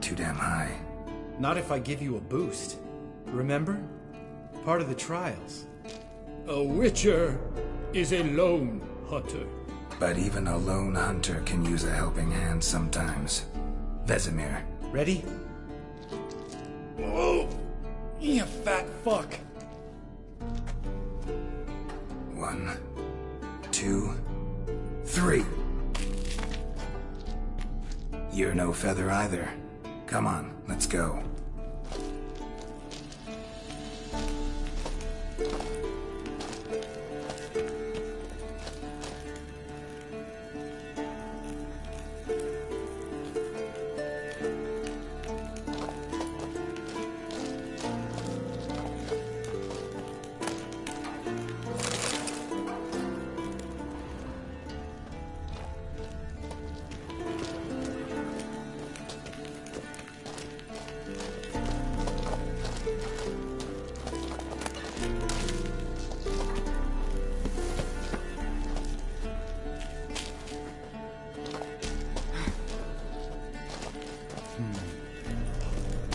Too damn high. Not if I give you a boost. Remember? Part of the trials. A witcher is a lone hunter. But even a lone hunter can use a helping hand sometimes. Vesemir. Ready? Oh, you fat fuck. 1, 2, 3. You're no feather either. Come on, let's go.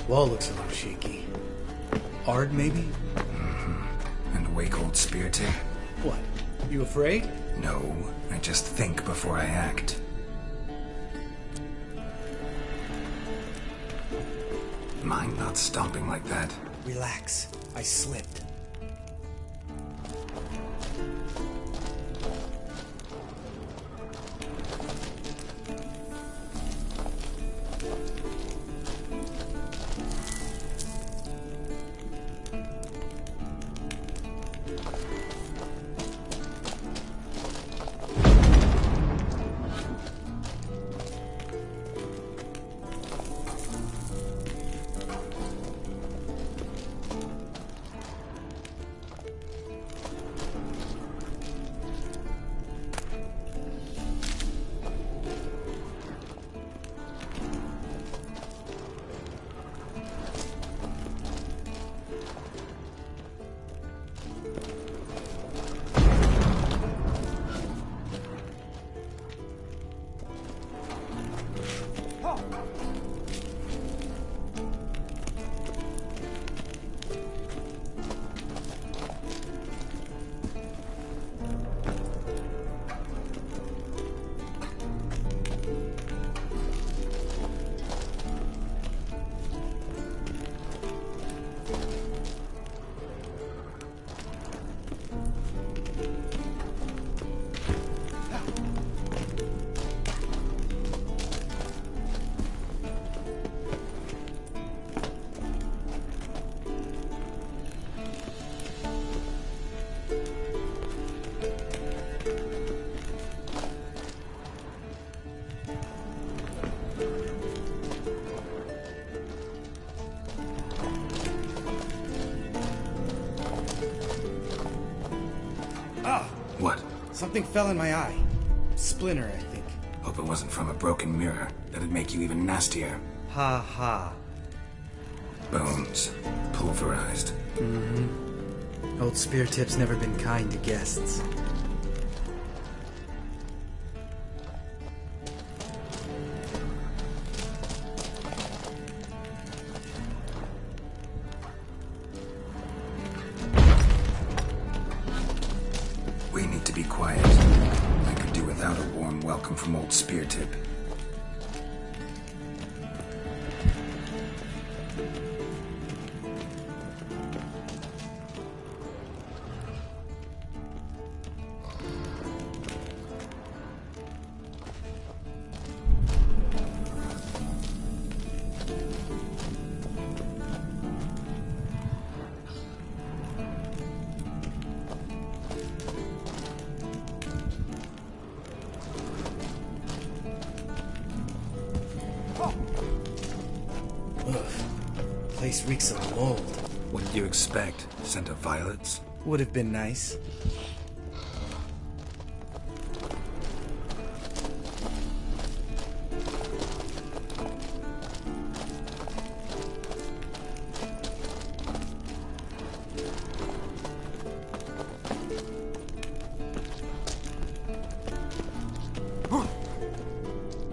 Wall looks a little shaky. Ard, maybe? And a wake-old spear tip? What? You afraid? No, I just think before I act. Mind not stomping like that. Relax. I slipped. What? Something fell in my eye. Splinter, I think. Hope it wasn't from a broken mirror. That'd make you even nastier. Ha ha. Bones. Pulverized. Old spear tip's never been kind to guests. We need to be quiet. I could do without a warm welcome from old spear tip. Ugh. Place reeks of mold. What did you expect? Scent of violets? Would have been nice.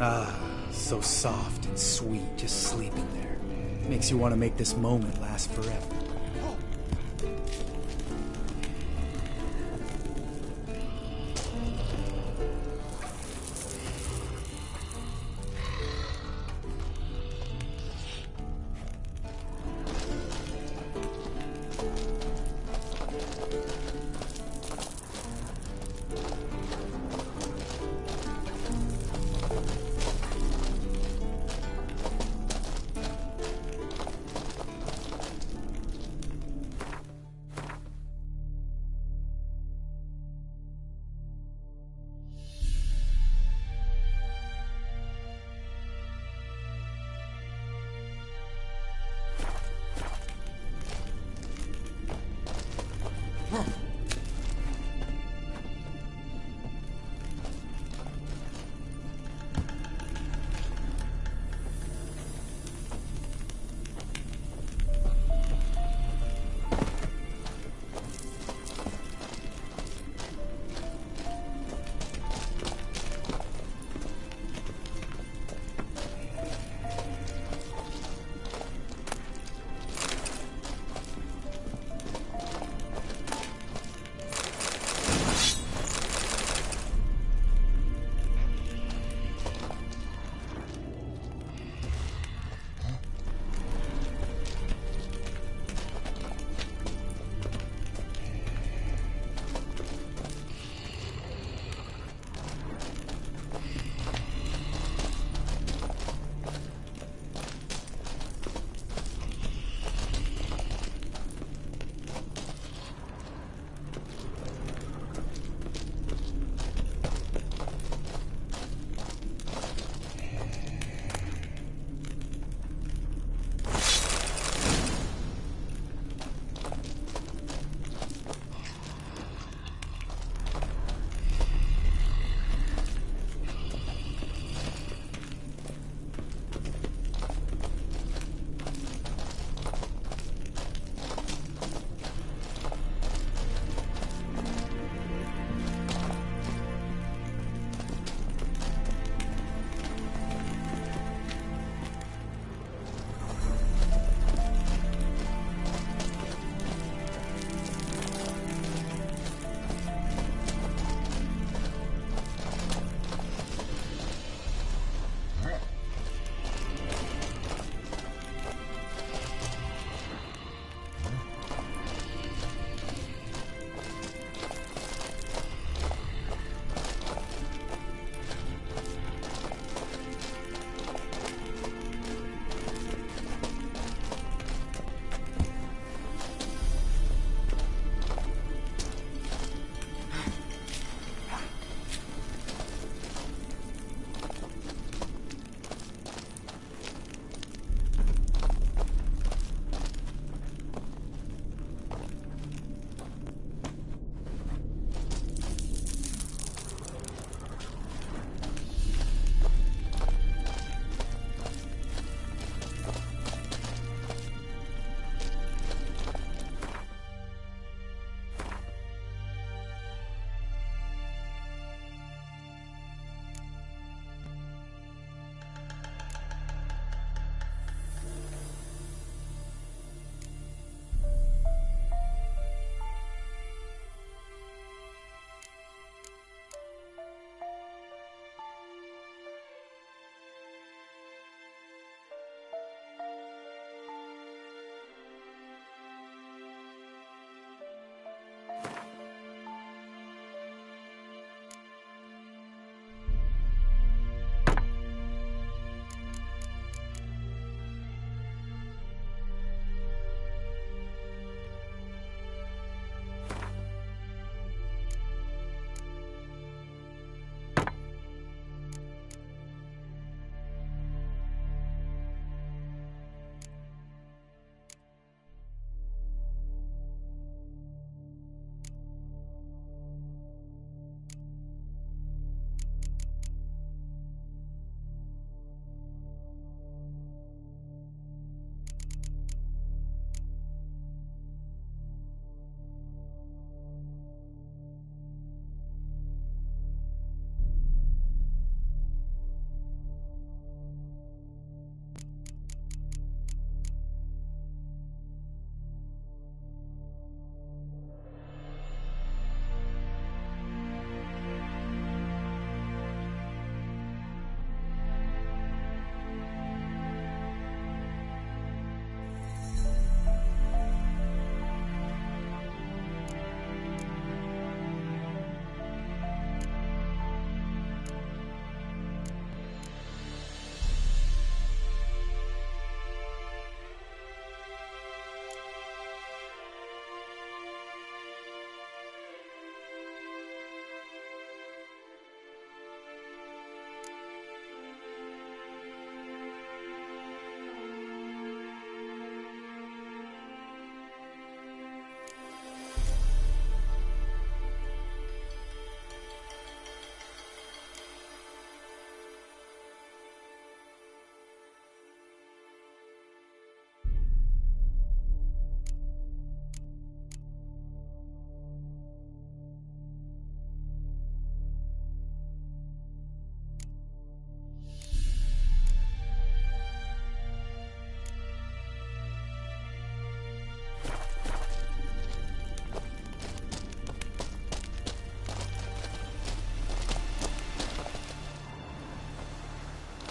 Ah, so soft and It's sweet just sleeping there. Makes you want to make this moment last forever.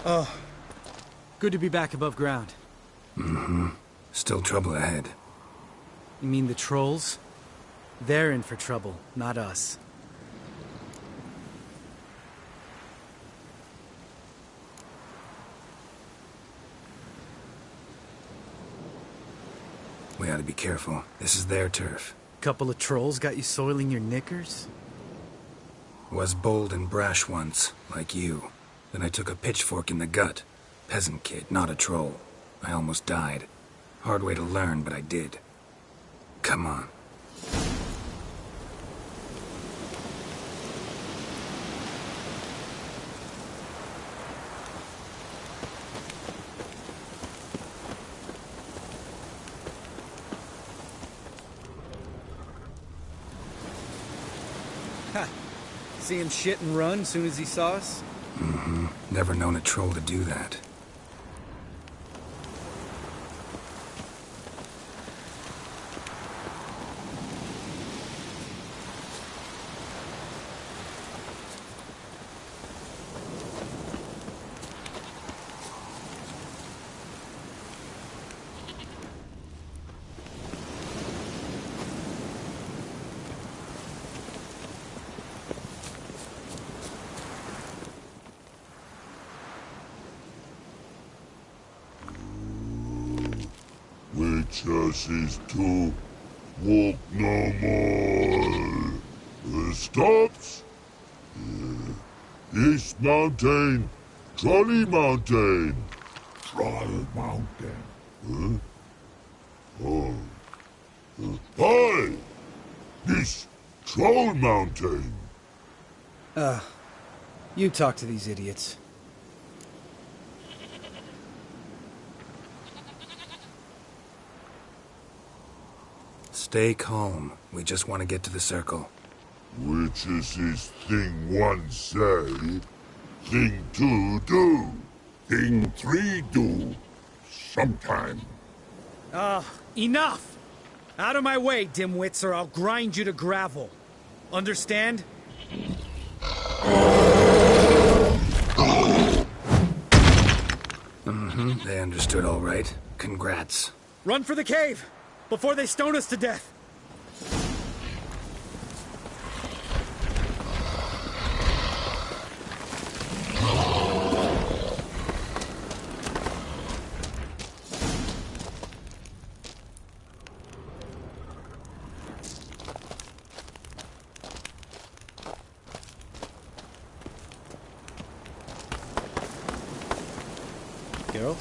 Oh, good to be back above ground. Still trouble ahead. You mean the trolls? They're in for trouble, not us. We ought to be careful. This is their turf. Couple of trolls got you soiling your knickers? Was bold and brash once, like you. Then I took a pitchfork in the gut. Peasant kid, not a troll. I almost died. Hard way to learn, but I did. Come on. Ha! See him shit and run soon as he saw us? Never known a troll to do that. Witches is to walk no more. Stops? East Mountain, Trolley Mountain. Troll Mountain. Oh. Hi! This Troll Mountain. You talk to these idiots. Stay calm. We just want to get to the circle. Which is his thing one say, thing two do, thing three do, sometime. Enough! Out of my way, dimwits, or I'll grind you to gravel. Understand? They understood all right. Congrats. Run for the cave! Before they stone us to death! Geralt?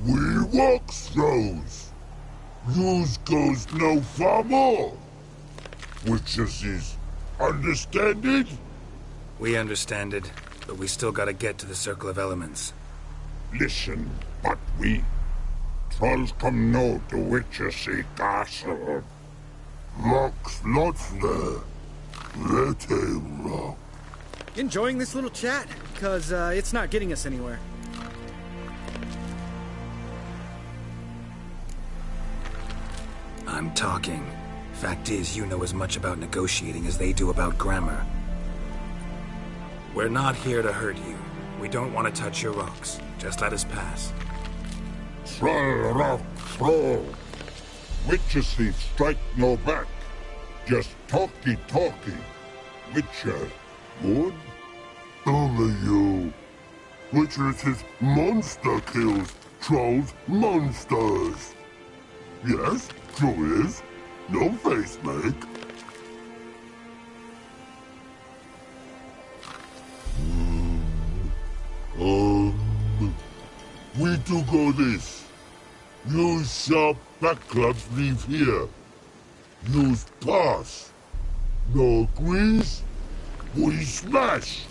We walk throws. Yous goes no far more. Which is understand it? We understand it, but we still gotta get to the Circle of Elements. Listen, but we trolls come no to Witchersea Castle. Rocks lots there. Let a rock. Enjoying this little chat? Cause, it's not getting us anywhere. I'm talking. Fact is, you know as much about negotiating as they do about grammar. We're not here to hurt you. We don't want to touch your rocks. Just let us pass. Troll rock troll. Witchersea strike no back. Just talky. Witcher, good? Only you. Witchersea monster kills trolls monsters. Yes, true is. No face make. We do go this. Use sharp back clubs leave here. Use pass. No agrees? We smash.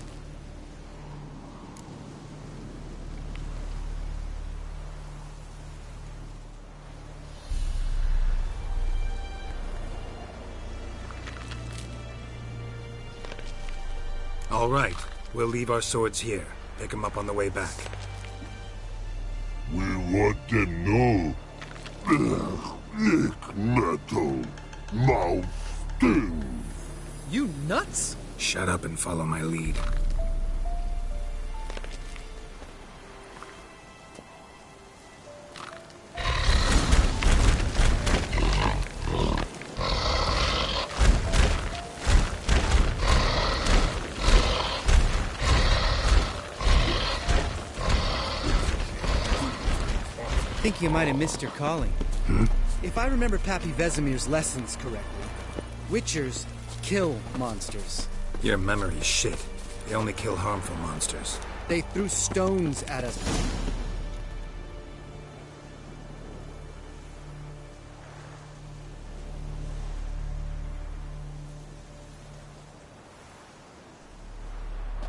All right. We'll leave our swords here. Pick them up on the way back. We want them know. Lick metal. Mouth sting. You nuts? Shut up and follow my lead. I think you might have missed your calling. If I remember Pappy Vesemir's lessons correctly, Witchers kill monsters. Your memory's shit. They only kill harmful monsters. They threw stones at us.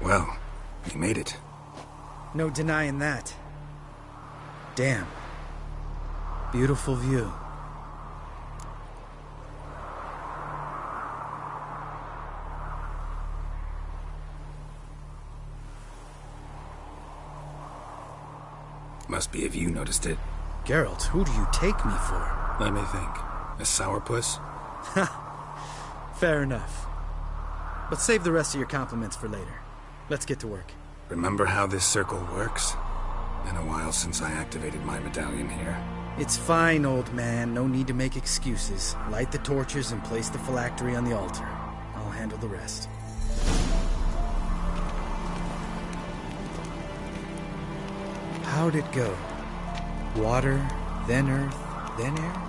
Well, you made it. No denying that. Damn. Beautiful view. Must be if you noticed it. Geralt, who do you take me for? Let me think. A sourpuss? Fair enough. But save the rest of your compliments for later. Let's get to work. Remember how this circle works? Been a while since I activated my medallion here. It's fine, old man. No need to make excuses. Light the torches and place the phylactery on the altar. I'll handle the rest. How'd it go? Water, then earth, then air?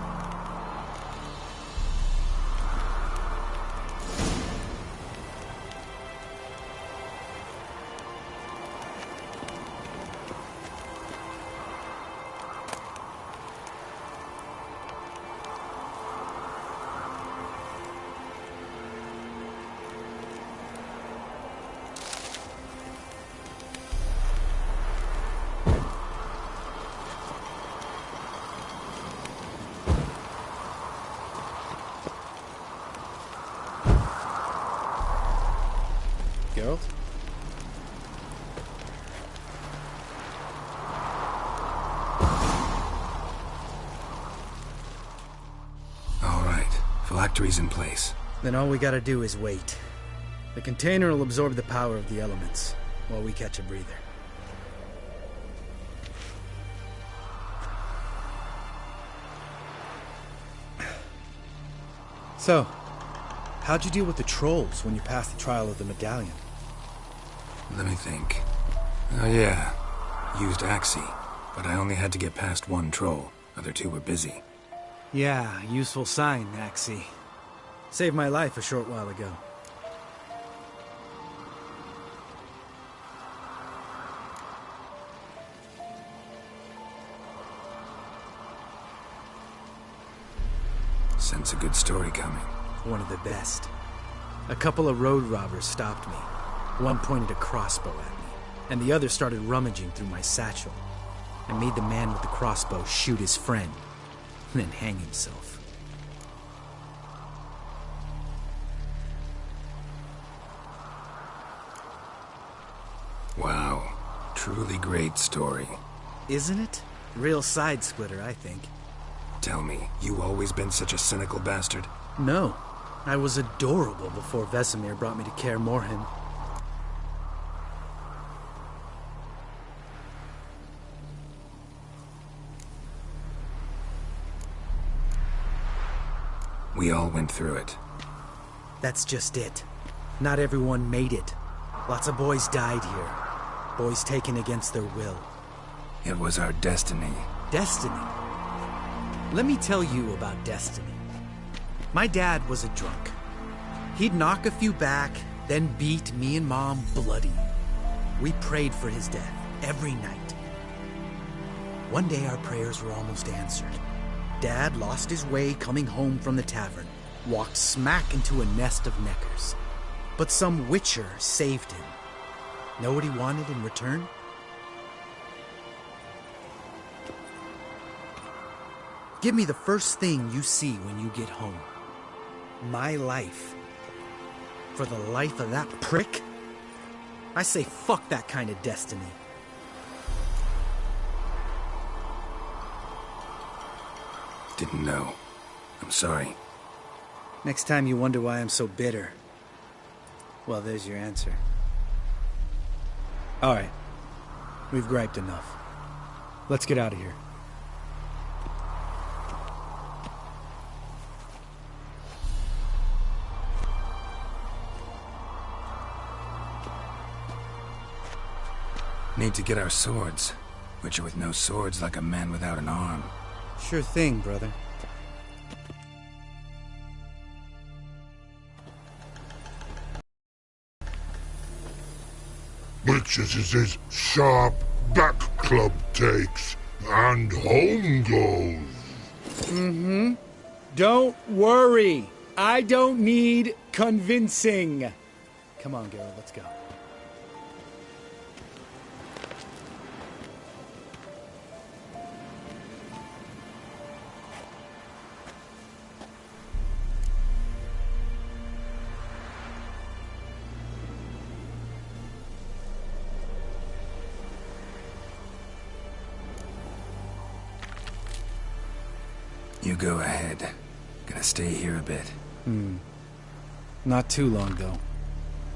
Geralt? All right. Phylactery's in place. Then all we gotta do is wait. The container will absorb the power of the elements, while we catch a breather. So, how'd you deal with the trolls when you passed the trial of the medallion? Let me think. Oh yeah. Used Axie, but I only had to get past one troll. Other two were busy. Yeah, useful sign, Axie. Saved my life a short while ago. Sense a good story coming. One of the best. A couple of road robbers stopped me. One pointed a crossbow at me, and the other started rummaging through my satchel. I made the man with the crossbow shoot his friend, and then hang himself. Wow. Truly great story. Isn't it? Real side splitter, I think. Tell me, you always been such a cynical bastard? No. I was adorable before Vesemir brought me to Kaer Morhen. We all went through it. That's just it. Not everyone made it. Lots of boys died here. Boys taken against their will. It was our destiny. Destiny? Let me tell you about destiny. My dad was a drunk. He'd knock a few back, then beat me and Mom bloody. We prayed for his death every night. One day our prayers were almost answered. Dad lost his way coming home from the tavern, walked smack into a nest of neckers. But some witcher saved him. Know what he wanted in return? Give me the first thing you see when you get home. My life. For the life of that prick, I say fuck that kind of destiny. Didn't know. I'm sorry. Next time you wonder why I'm so bitter, well, there's your answer. All right. We've griped enough. Let's get out of here. Need to get our swords. Witcher with no swords like a man without an arm. Sure thing, brother. Witches is his sharp back club takes, and home goes. Don't worry. I don't need convincing. Come on, Geralt, let's go. You go ahead. Gonna stay here a bit. Not too long, though.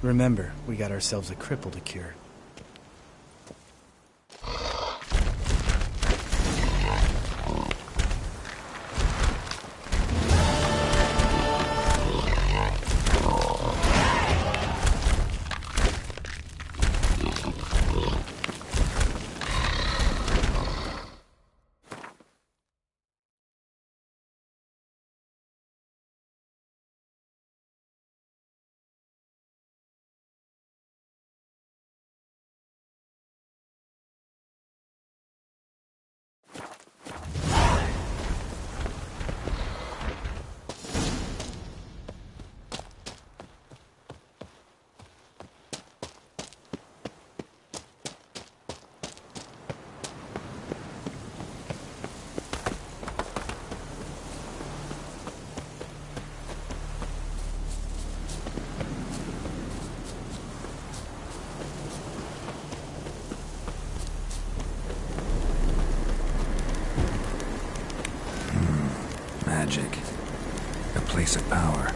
Remember, we got ourselves a cripple to cure. Magic. A place of power.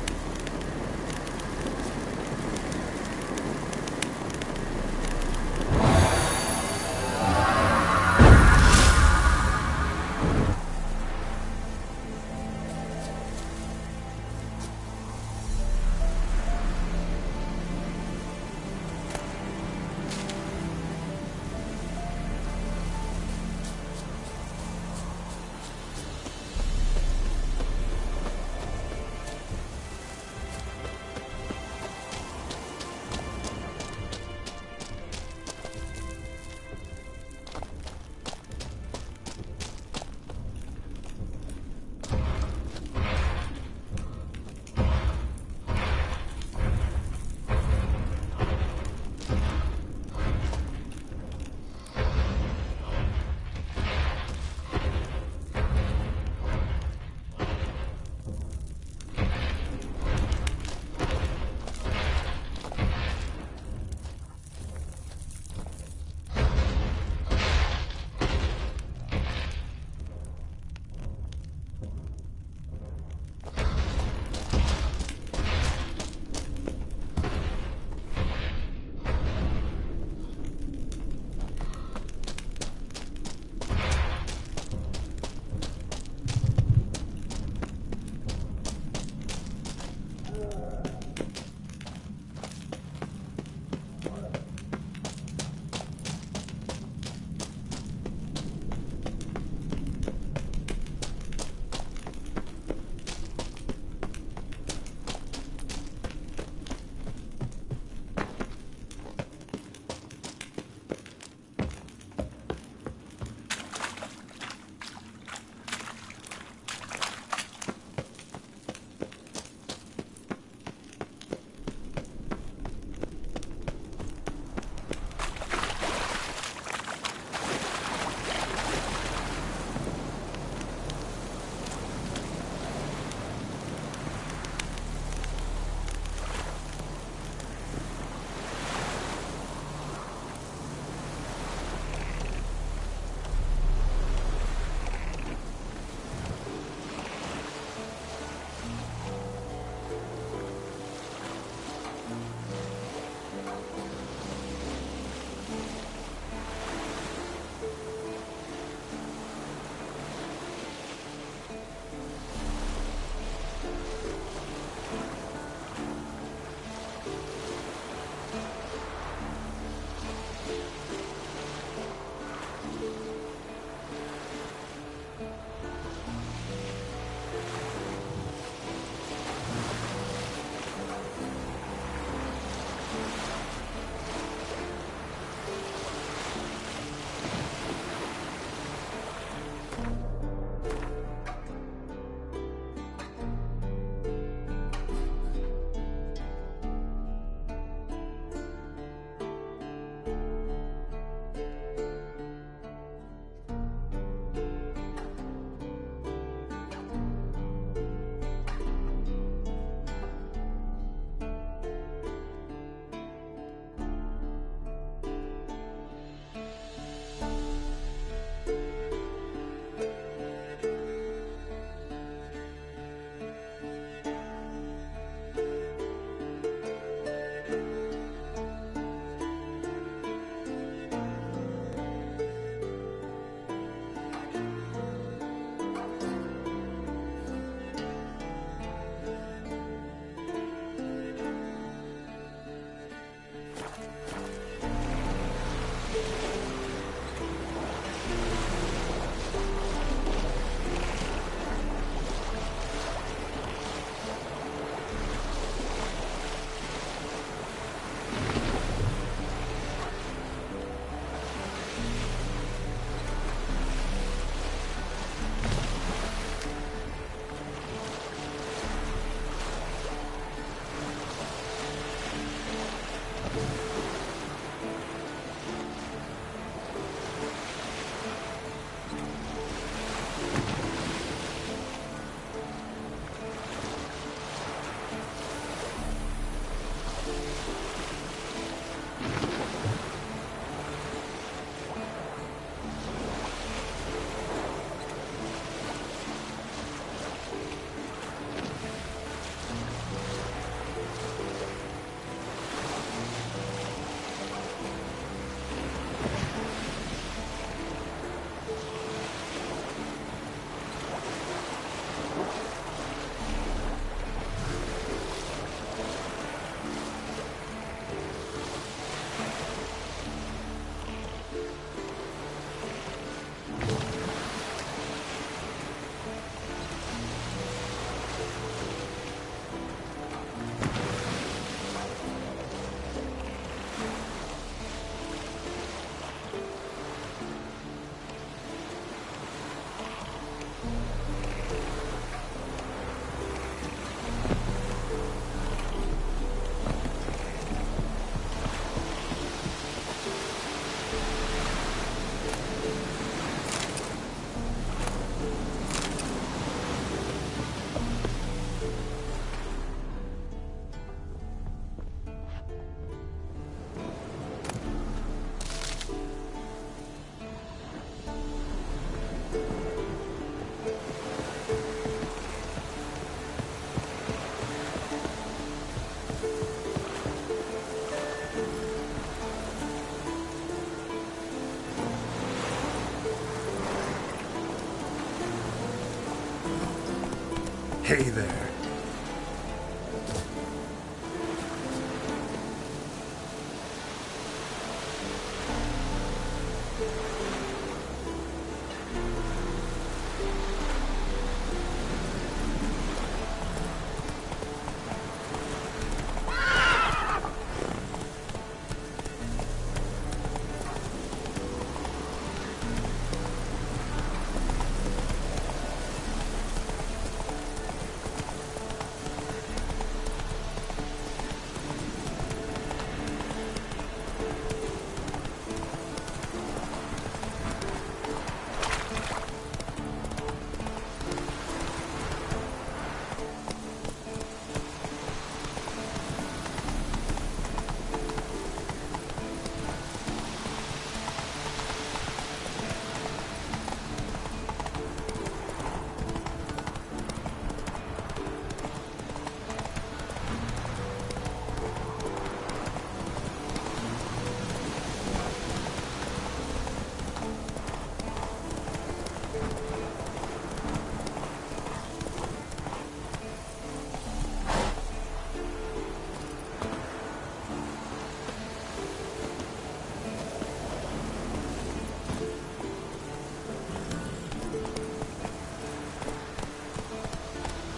Hey there.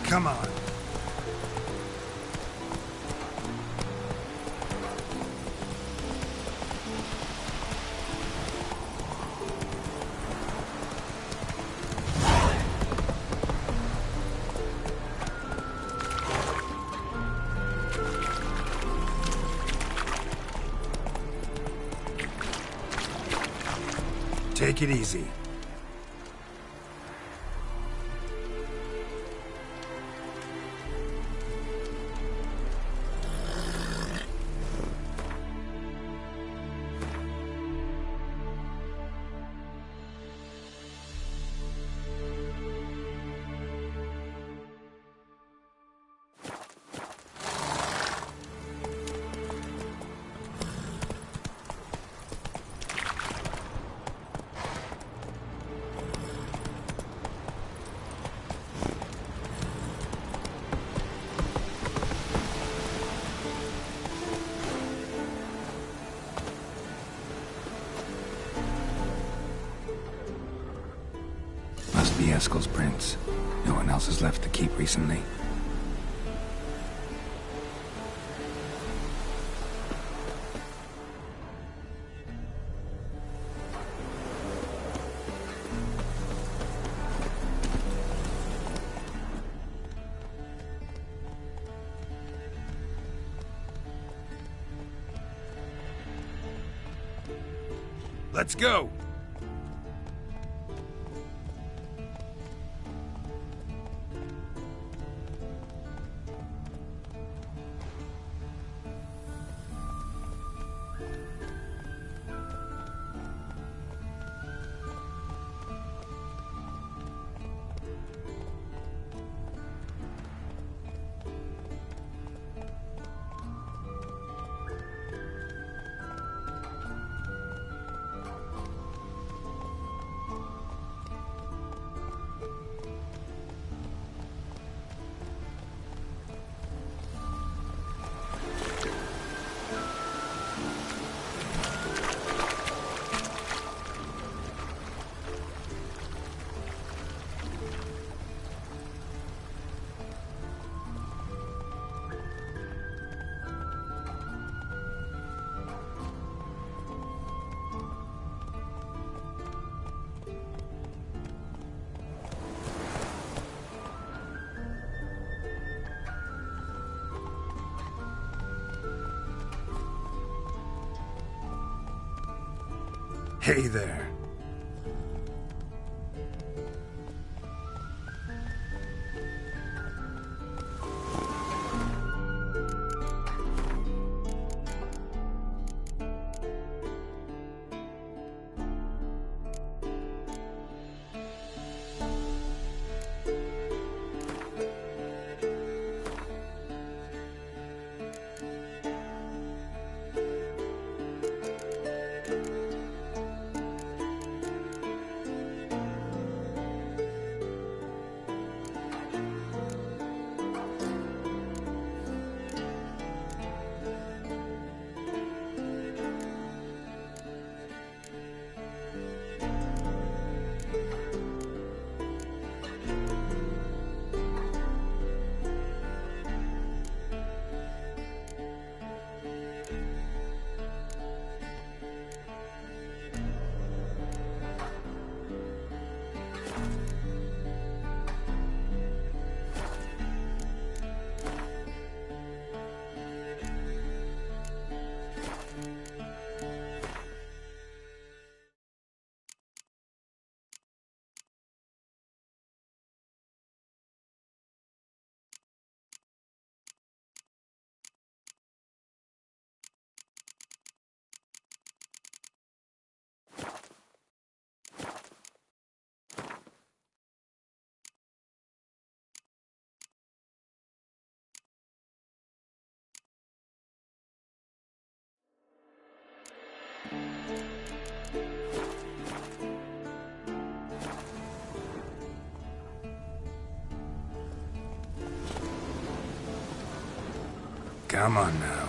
Come on. Take it easy. Must be Eskel's prints. No one else has left the keep recently. Let's go! Hey there. Come on now.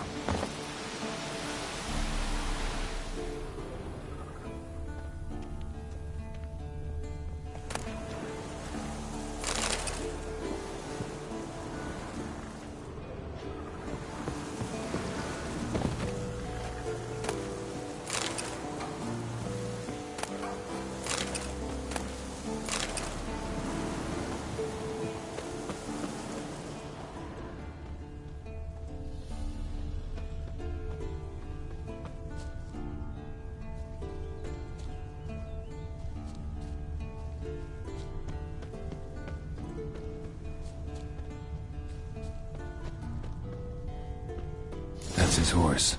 That's his horse.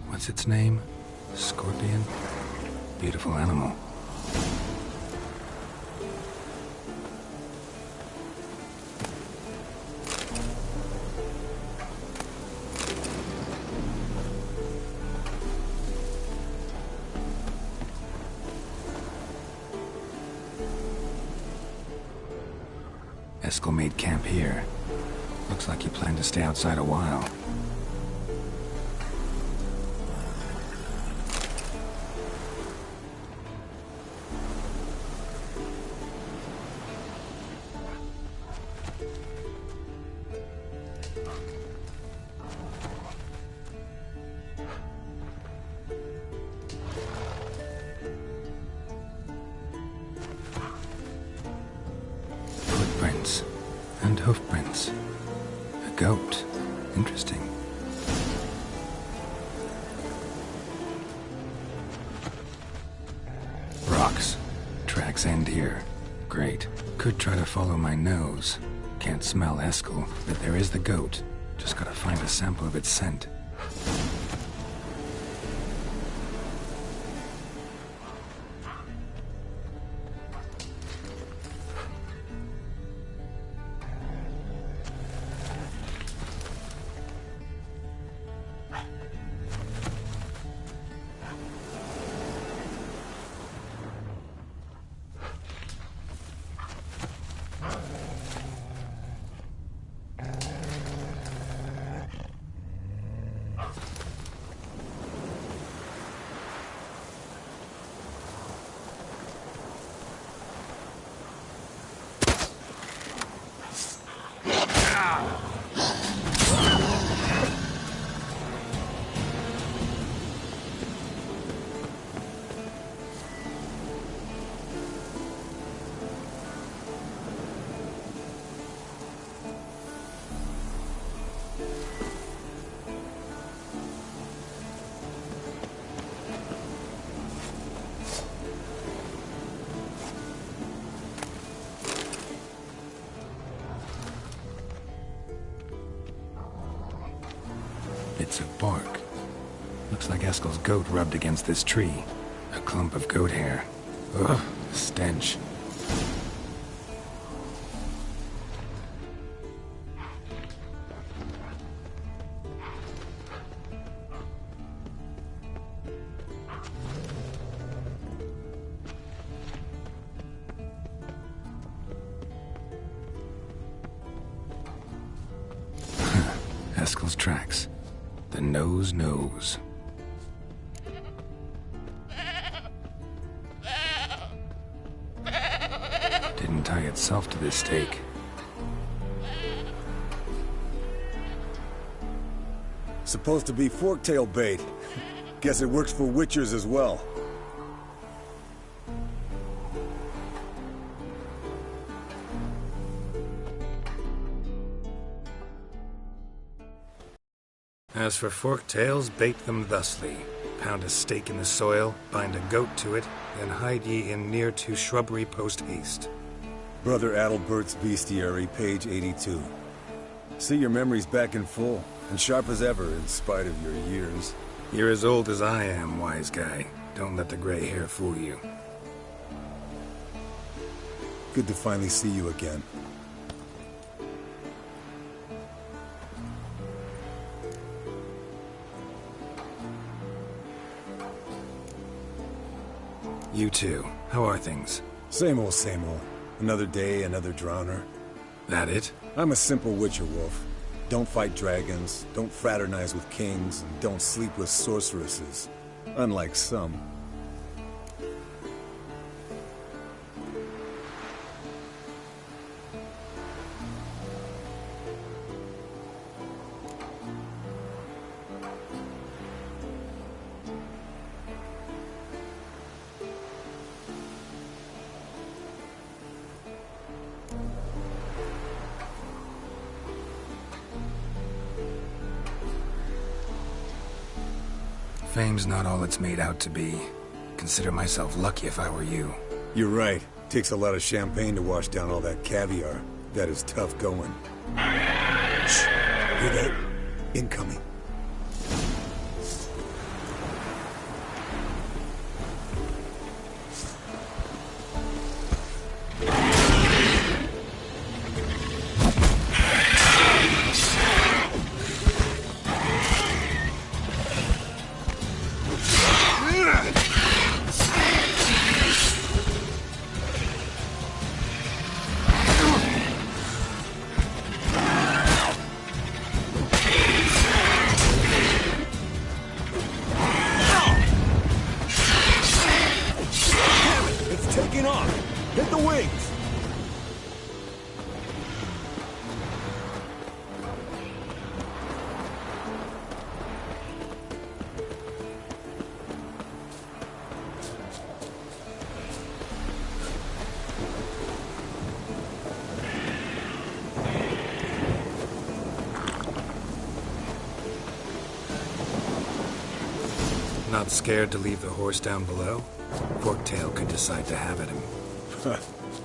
What's its name? Scorpion? Beautiful animal. Eskel made camp here. Looks like he planned to stay outside a while. Footprints and hoofprints. A goat. Interesting. Rocks. Tracks end here. Great. Could try to follow my nose. Can't smell Eskel, but there is the goat. Just gotta find a sample of its scent. Bits of bark. Looks like Eskel's goat rubbed against this tree. A clump of goat hair. Ugh, stench. Eskel's tracks. The nose knows. Didn't tie itself to this stake. Supposed to be forktail bait. Guess it works for witchers as well. As for forktails, bait them thusly. Pound a stake in the soil, bind a goat to it, then hide ye in near to shrubbery post haste. Brother Adalbert's Bestiary, page 82. See your memories back in full, and sharp as ever in spite of your years. You're as old as I am, wise guy. Don't let the gray hair fool you. Good to finally see you again. You too. How are things? Same old, same old. Another day, another drowner. That it? I'm a simple witcher wolf. Don't fight dragons, don't fraternize with kings, and don't sleep with sorceresses. Unlike some. Fame's not all it's made out to be. Consider myself lucky if I were you. You're right. Takes a lot of champagne to wash down all that caviar. That is tough going. Shh. Hear that? Incoming. Hit the wings! Not scared to leave the horse down below? Forktail could decide to have at him.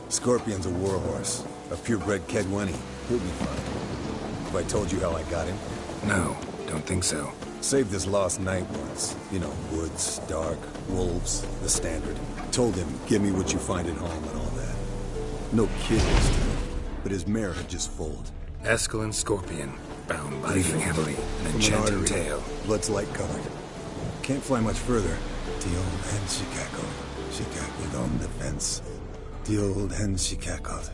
Scorpion's a warhorse. A purebred Kedwenny. He'll be fine. Have I told you how I got him? No, don't think so. Saved his lost knight once. You know, woods, dark, wolves, the standard. Told him, give me what you find at home and all that. No kid this time, but his mare had just foaled. Escalin Scorpion, bound breathing heavily, an enchanting tail. Blood's light colored. Can't fly much further. The old hen she cackled. She cackled on the fence. The old hen she cackled.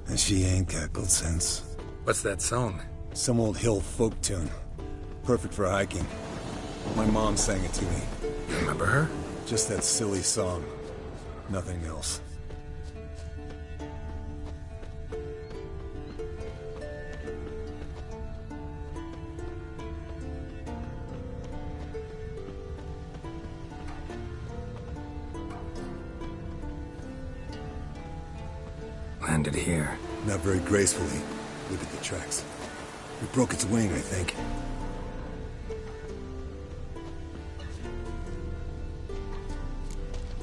And she ain't cackled since. What's that song? Some old hill folk tune. Perfect for hiking. My mom sang it to me. You remember her? Just that silly song. Nothing else. Landed here. Not very gracefully. Look at the tracks. It broke its wing, I think.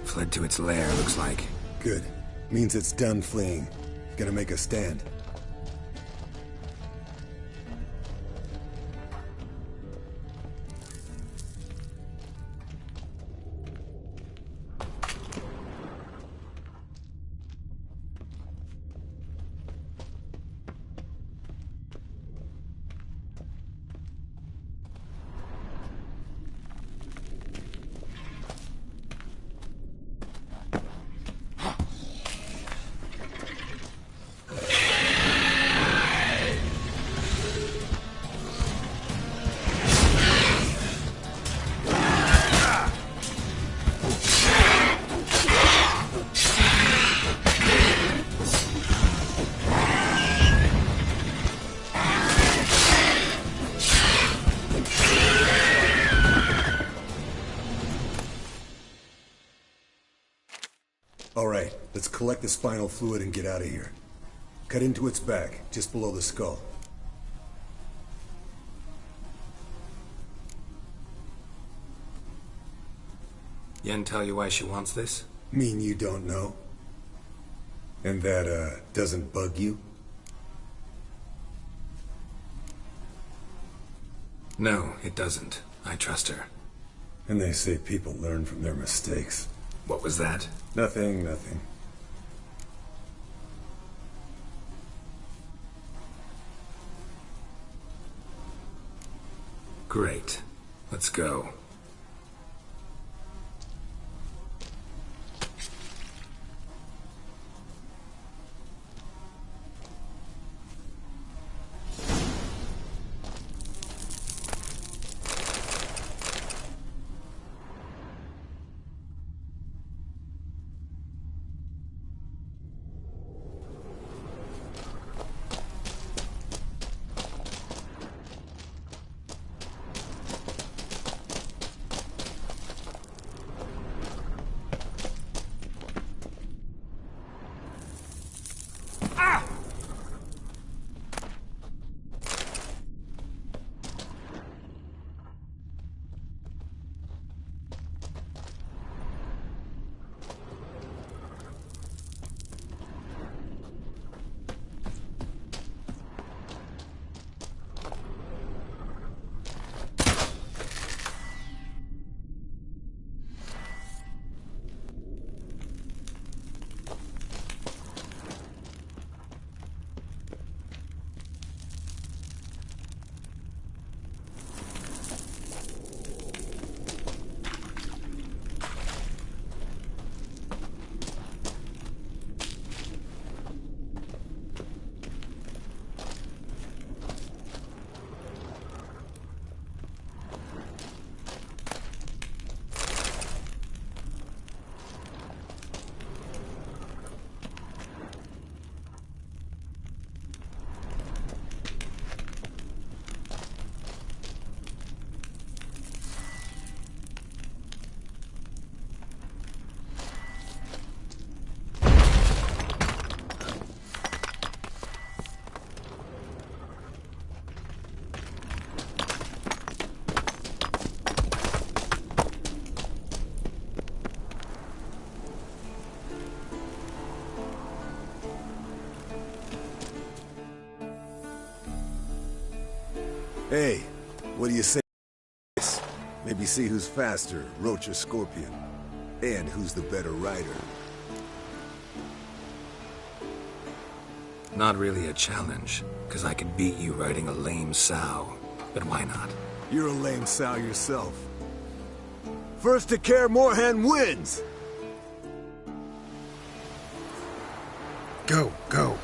Fled to its lair, looks like. Good. Means it's done fleeing. Gonna make a stand. Alright, let's collect the spinal fluid and get out of here. Cut into its back, just below the skull. Yen tell you why she wants this? Mean you don't know? And that, doesn't bug you? No, it doesn't. I trust her. And they say people learn from their mistakes. What was that? Nothing, nothing. Great. Let's go. Hey, what do you say? Maybe see who's faster, Roach or Scorpion. And who's the better rider. Not really a challenge, because I could beat you riding a lame sow. But why not? You're a lame sow yourself. First to Care Moorhen wins! Go, go.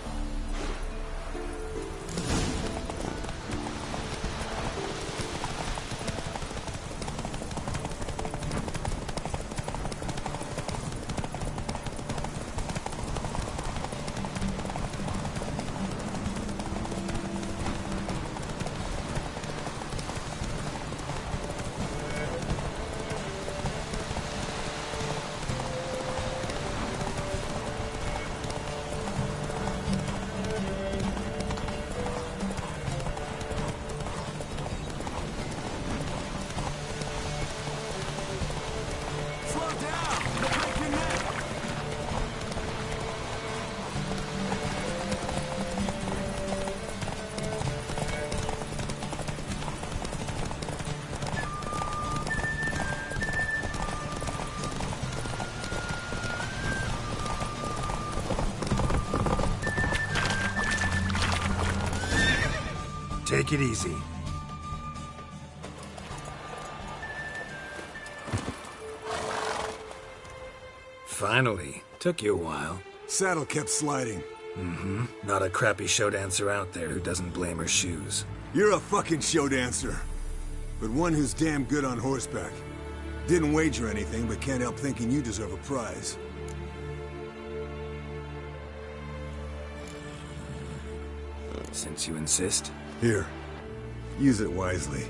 Take it easy. Finally. Took you a while. Saddle kept sliding. Mm-hmm. Not a crappy show dancer out there who doesn't blame her shoes. You're a fucking show dancer. But one who's damn good on horseback. Didn't wager anything, but can't help thinking you deserve a prize. Since you insist. Here. Use it wisely.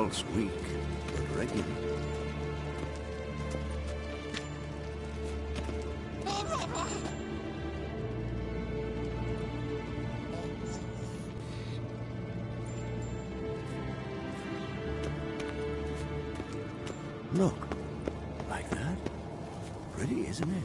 Looks weak, but regular. Look, like that? Pretty, isn't it?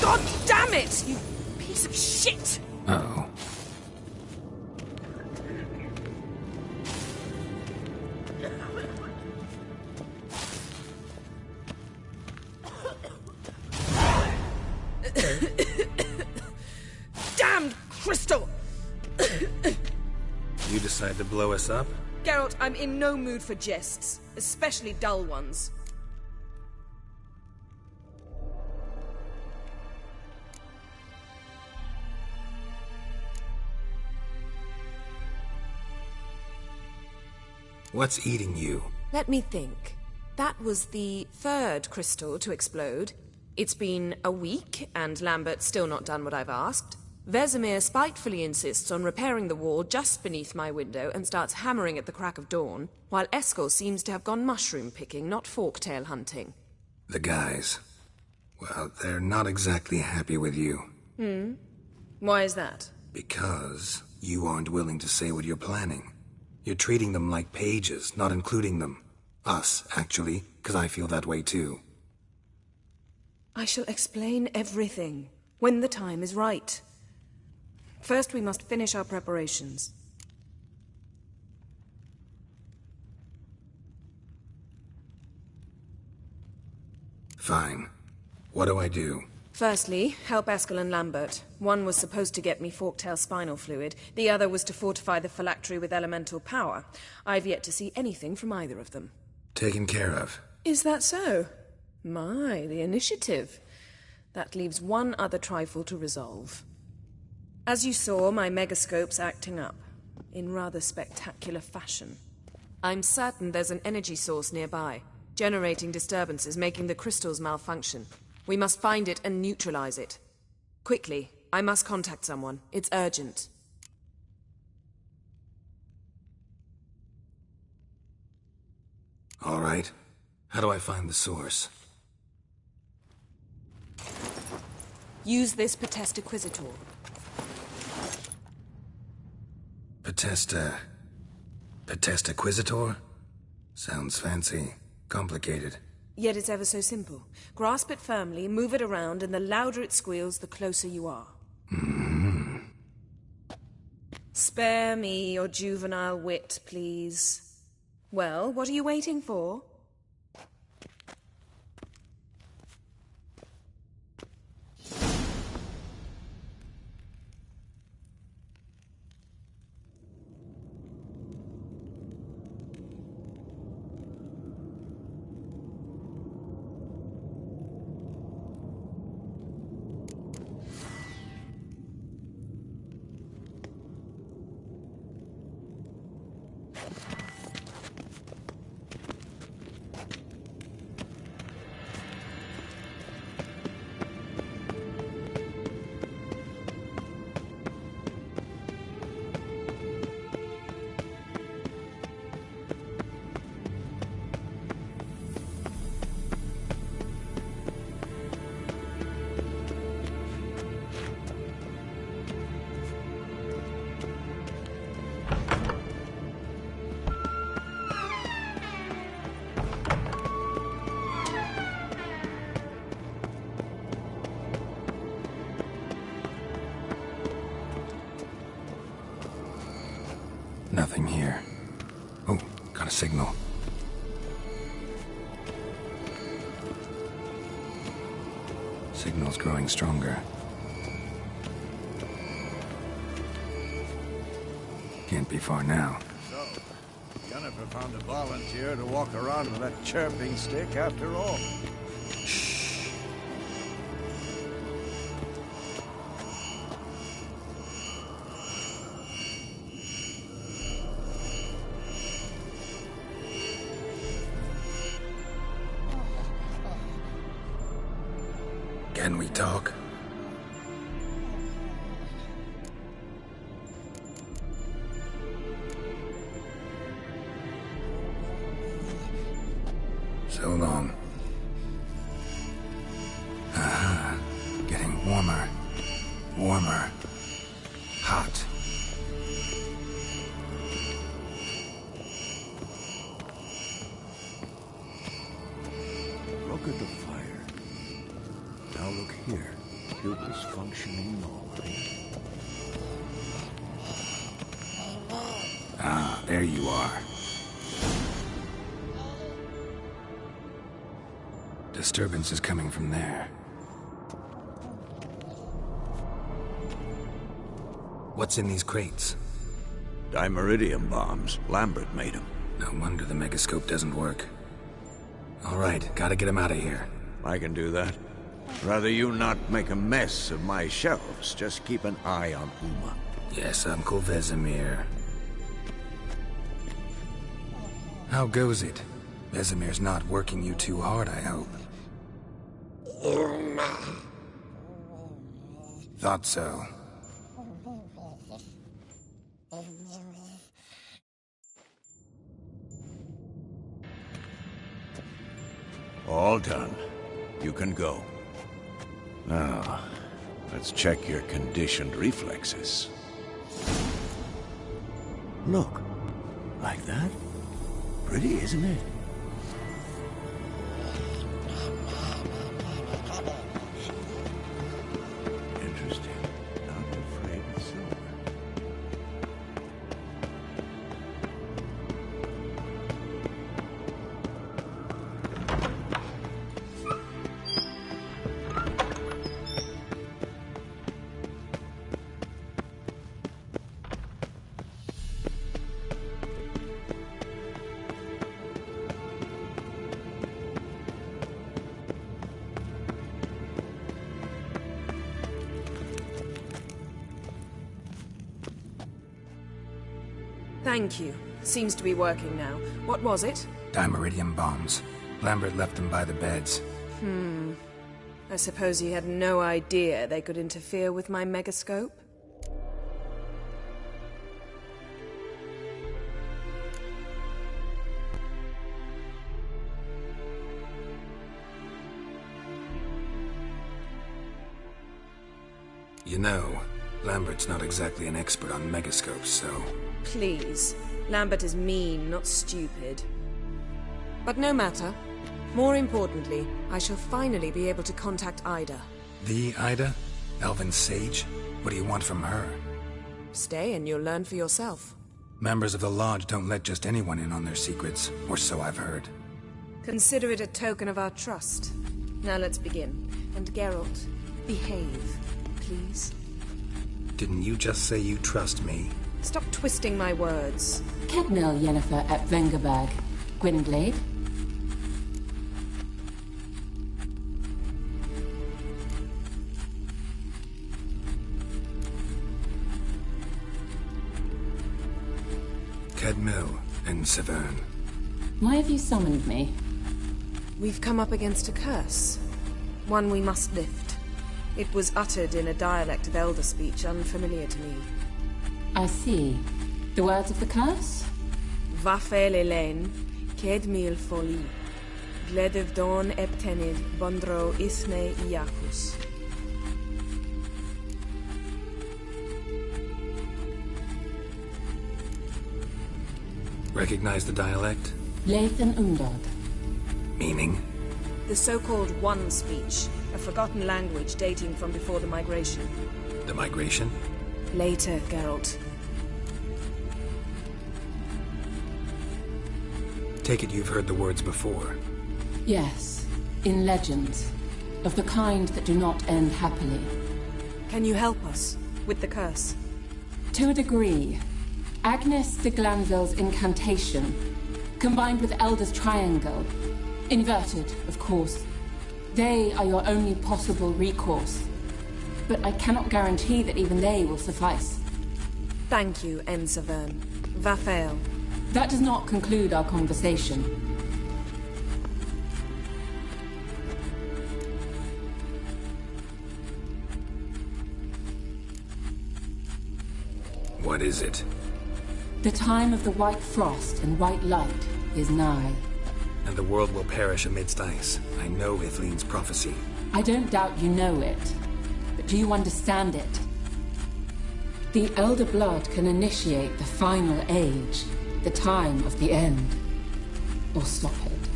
God damn it, you piece of shit! Uh-oh. Damned crystal! You decide to blow us up? Geralt, I'm in no mood for jests, especially dull ones. What's eating you? Let me think. That was the third crystal to explode. It's been a week, and Lambert's still not done what I've asked. Vesemir spitefully insists on repairing the wall just beneath my window and starts hammering at the crack of dawn, while Eskel seems to have gone mushroom picking, not forktail hunting. The guys. Well, they're not exactly happy with you. Why is that? Because you aren't willing to say what you're planning. You're treating them like pages, not including them. Us, actually, because I feel that way too. I shall explain everything, when the time is right. First, we must finish our preparations. Fine. What do I do? Firstly, help Eskel and Lambert. One was supposed to get me forktail spinal fluid, the other was to fortify the phylactery with elemental power. I've yet to see anything from either of them. Taken care of. Is that so? My, the initiative. That leaves one other trifle to resolve. As you saw, my megascope's acting up, in rather spectacular fashion. I'm certain there's an energy source nearby, generating disturbances, making the crystals malfunction. We must find it and neutralize it. Quickly, I must contact someone. It's urgent. All right. How do I find the source? Use this Potestaquizitor. Potestaquizitor? Sounds fancy. Complicated. Yet it's ever so simple. Grasp it firmly, move it around, and the louder it squeals, the closer you are. Spare me your juvenile wit, please. Well, what are you waiting for? Not a signal. Signal's growing stronger. Can't be far now. So, Jennifer found a volunteer to walk around with that chirping stick after all. Shh. Can we talk? So long. Ah, getting warmer. Warmer. Hot. Look at the fire. Now look here. It was functioning normally. Ah, there you are. Disturbance is coming from there. What's in these crates? Dimeridium bombs. Lambert made them. No wonder the megascope doesn't work. All right, gotta get him out of here. I can do that. Rather you not make a mess of my shelves. Just keep an eye on Uma. Yes, Uncle Vesemir. How goes it? Vesemir's not working you too hard, I hope. Thought so. All done. You can go. Now, let's check your conditioned reflexes. Look. Like that? Pretty, isn't it? Interesting. Not afraid of silver. Thank you. Seems to be working now. What was it? Dimeridium bombs. Lambert left them by the beds. I suppose he had no idea they could interfere with my megascope? You know, Lambert's not exactly an expert on megascopes, so... Please. Lambert is mean, not stupid. But no matter. More importantly, I shall finally be able to contact Ida. The Ida? Elven Sage? What do you want from her? Stay and you'll learn for yourself. Members of the Lodge don't let just anyone in on their secrets, or so I've heard. Consider it a token of our trust. Now let's begin. And Geralt, behave, please. Didn't you just say you trust me? Stop twisting my words. Kedmil Yennefer at Vengerberg. Gwynblade. Kedmil and Severn. Why have you summoned me? We've come up against a curse. One we must lift. It was uttered in a dialect of Elder speech unfamiliar to me. I see. The words of the curse? Vafel Elaine, Kedmil Foli, Gledev Don Eptenid, Bondro Isne Iakus. Recognize the dialect? Leith and Undod. Meaning? The so-called One speech, a forgotten language dating from before the migration. The migration? Later, Geralt. Take it you've heard the words before. Yes, in legends. Of the kind that do not end happily. Can you help us with the curse? To a degree. Agnes de Glanville's incantation, combined with Elder's triangle, inverted, of course. They are your only possible recourse. But I cannot guarantee that even they will suffice. Thank you, Ensavern. Vafael. That does not conclude our conversation. What is it? The time of the white frost and white light is nigh. And the world will perish amidst ice. I know Ithleen's prophecy. I don't doubt you know it. But do you understand it? The Elder Blood can initiate the final age, the time of the end. Or stop it.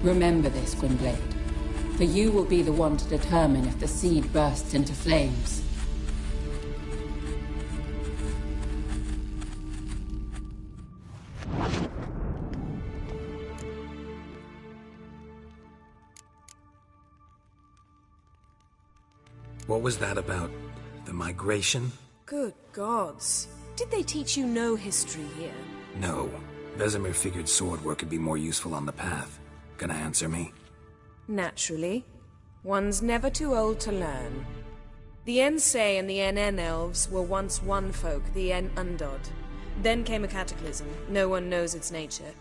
Remember this, Gwynblade. For you will be the one to determine if the seed bursts into flames. What was that about? The migration? Good gods. Did they teach you no history here? No. Vesemir figured sword work could be more useful on the path. Gonna answer me? Naturally. One's never too old to learn. The Ensei and the NN elves were once one folk, the En Undod. Then came a cataclysm. No one knows its nature.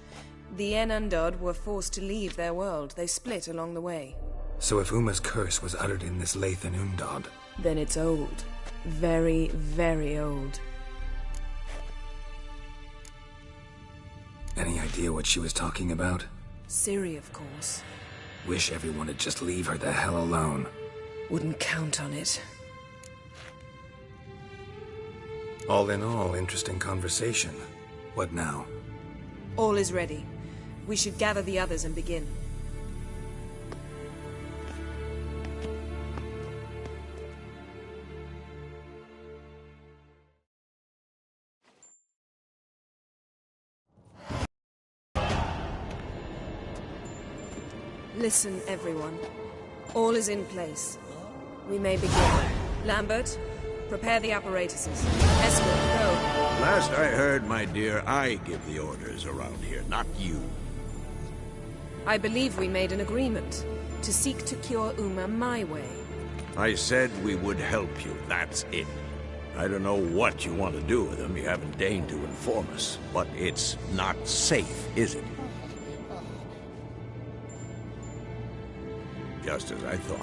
The En Undod were forced to leave their world. They split along the way. So if Uma's curse was uttered in this Lathan Undod... Then it's old. Very, very old. Any idea what she was talking about? Ciri, of course. Wish everyone would just leave her the hell alone. Wouldn't count on it. All in all, interesting conversation. What now? All is ready. We should gather the others and begin. Listen, everyone. All is in place. We may begin. Lambert, prepare the apparatuses. Escort, go. Last I heard, my dear, I give the orders around here, not you. I believe we made an agreement to seek to cure Uma my way. I said we would help you, that's it. I don't know what you want to do with them, you haven't deigned to inform us. But it's not safe, is it? Just as I thought.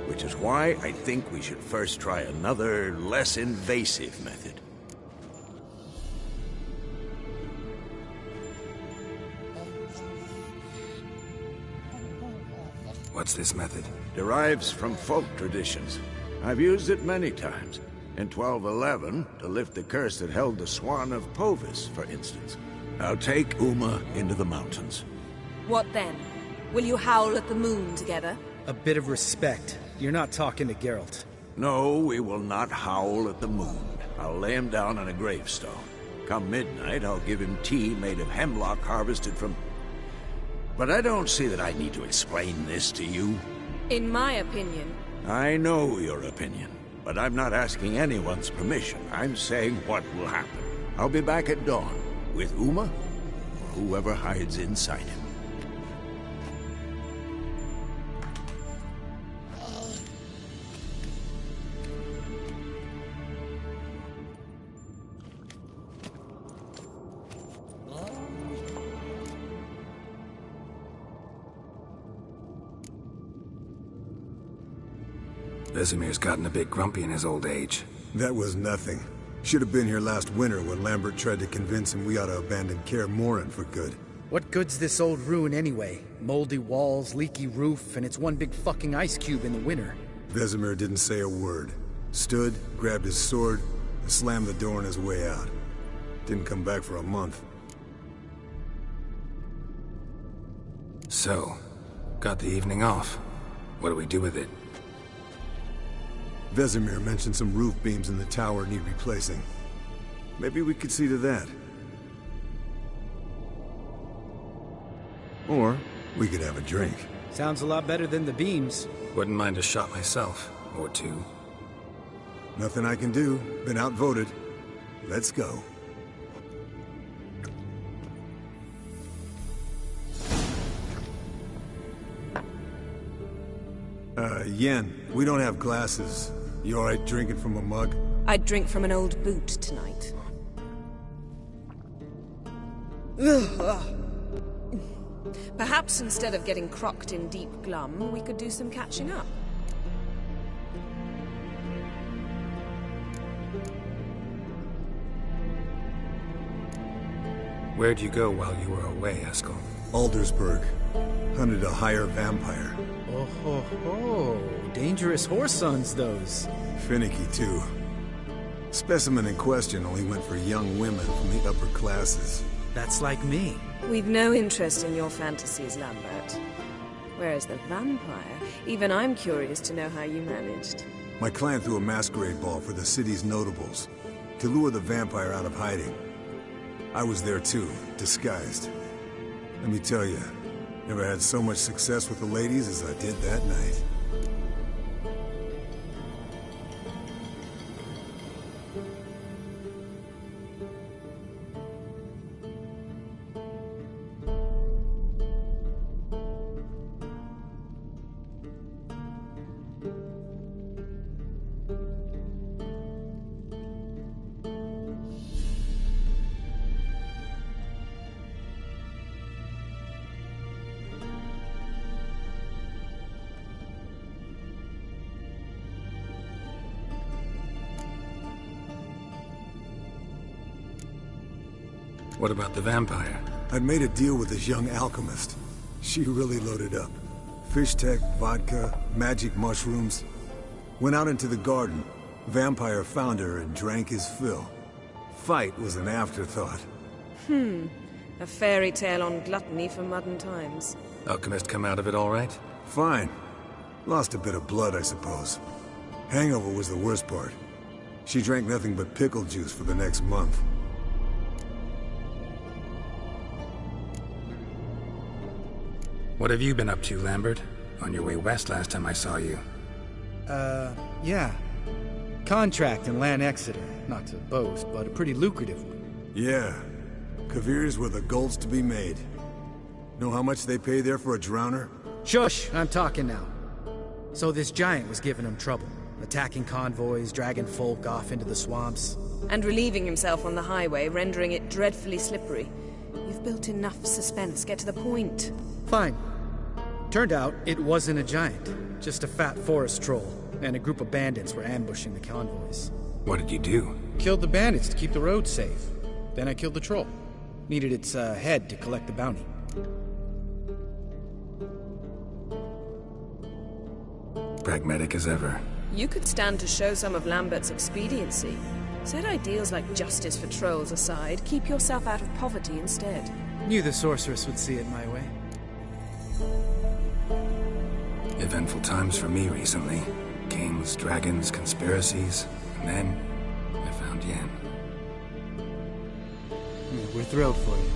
Which is why I think we should first try another, less invasive method. What's this method? Derives from folk traditions. I've used it many times. In 1211, to lift the curse that held the Swan of Povis, for instance. I'll take Uma into the mountains. What then? Will you howl at the moon together? A bit of respect. You're not talking to Geralt. No, we will not howl at the moon. I'll lay him down on a gravestone. Come midnight, I'll give him tea made of hemlock harvested from... But I don't see that I need to explain this to you. In my opinion... I know your opinion, but I'm not asking anyone's permission. I'm saying what will happen. I'll be back at dawn, with Uma, or whoever hides inside him. Vesemir's gotten a bit grumpy in his old age. That was nothing. Should have been here last winter when Lambert tried to convince him we ought to abandon Kaer Morhen for good. What good's this old ruin anyway? Moldy walls, leaky roof, and it's one big fucking ice cube in the winter. Vesemir didn't say a word. Stood, grabbed his sword, and slammed the door on his way out. Didn't come back for a month. So, got the evening off. What do we do with it? Vesemir mentioned some roof beams in the tower need replacing. Maybe we could see to that. Or we could have a drink. Sounds a lot better than the beams. Wouldn't mind a shot myself, or two. Nothing I can do. Been outvoted. Let's go. Yen, we don't have glasses. You alright drinking from a mug? I'd drink from an old boot tonight. Ugh. Perhaps instead of getting crocked in deep glum, we could do some catching up. Where'd you go while you were away, Eskel? Aldersburg. Hunted a higher vampire. Oh ho ho. Dangerous horse sons, those. Finicky, too. Specimen in question only went for young women from the upper classes. That's like me. We've no interest in your fantasies, Lambert. Whereas the vampire, even I'm curious to know how you managed. My clan threw a masquerade ball for the city's notables, to lure the vampire out of hiding. I was there too, disguised. Let me tell you, never had so much success with the ladies as I did that night. What about the vampire? I'd made a deal with this young alchemist. She really loaded up. Fish tech, vodka, magic mushrooms. Went out into the garden. Vampire found her and drank his fill. Fight was an afterthought. A fairy tale on gluttony for modern times. Alchemist come out of it all right? Fine. Lost a bit of blood, I suppose. Hangover was the worst part. She drank nothing but pickle juice for the next month. What have you been up to, Lambert? On your way west last time I saw you. Yeah. Contract in Lan Exeter. Not to boast, but a pretty lucrative one. Yeah. Kavir's were the gold's to be made. Know how much they pay there for a drowner? Shush! I'm talking now. So this giant was giving him trouble. Attacking convoys, dragging folk off into the swamps. And relieving himself on the highway, rendering it dreadfully slippery. You've built enough suspense. Get to the point. Fine. Turned out it wasn't a giant. Just a fat forest troll. And a group of bandits were ambushing the convoys. What did you do? Killed the bandits to keep the road safe. Then I killed the troll. Needed its head to collect the bounty. Pragmatic as ever. You could stand to show some of Lambert's expediency. Set ideals like justice for trolls aside, keep yourself out of poverty instead. Knew the sorceress would see it my way. Eventful times for me recently. Kings, dragons, conspiracies. And then, I found Yen. We're thrilled for you.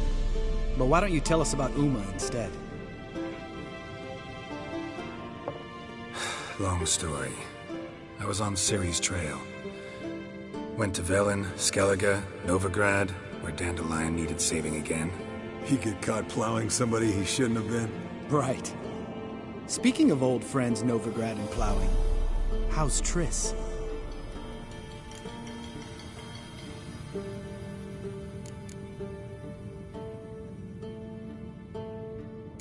But why don't you tell us about Uma instead? Long story. I was on Ciri's trail. Went to Velen, Skellige, Novigrad, where Dandelion needed saving again. He get caught plowing somebody he shouldn't have been. Right. Speaking of old friends Novigrad and plowing, how's Triss?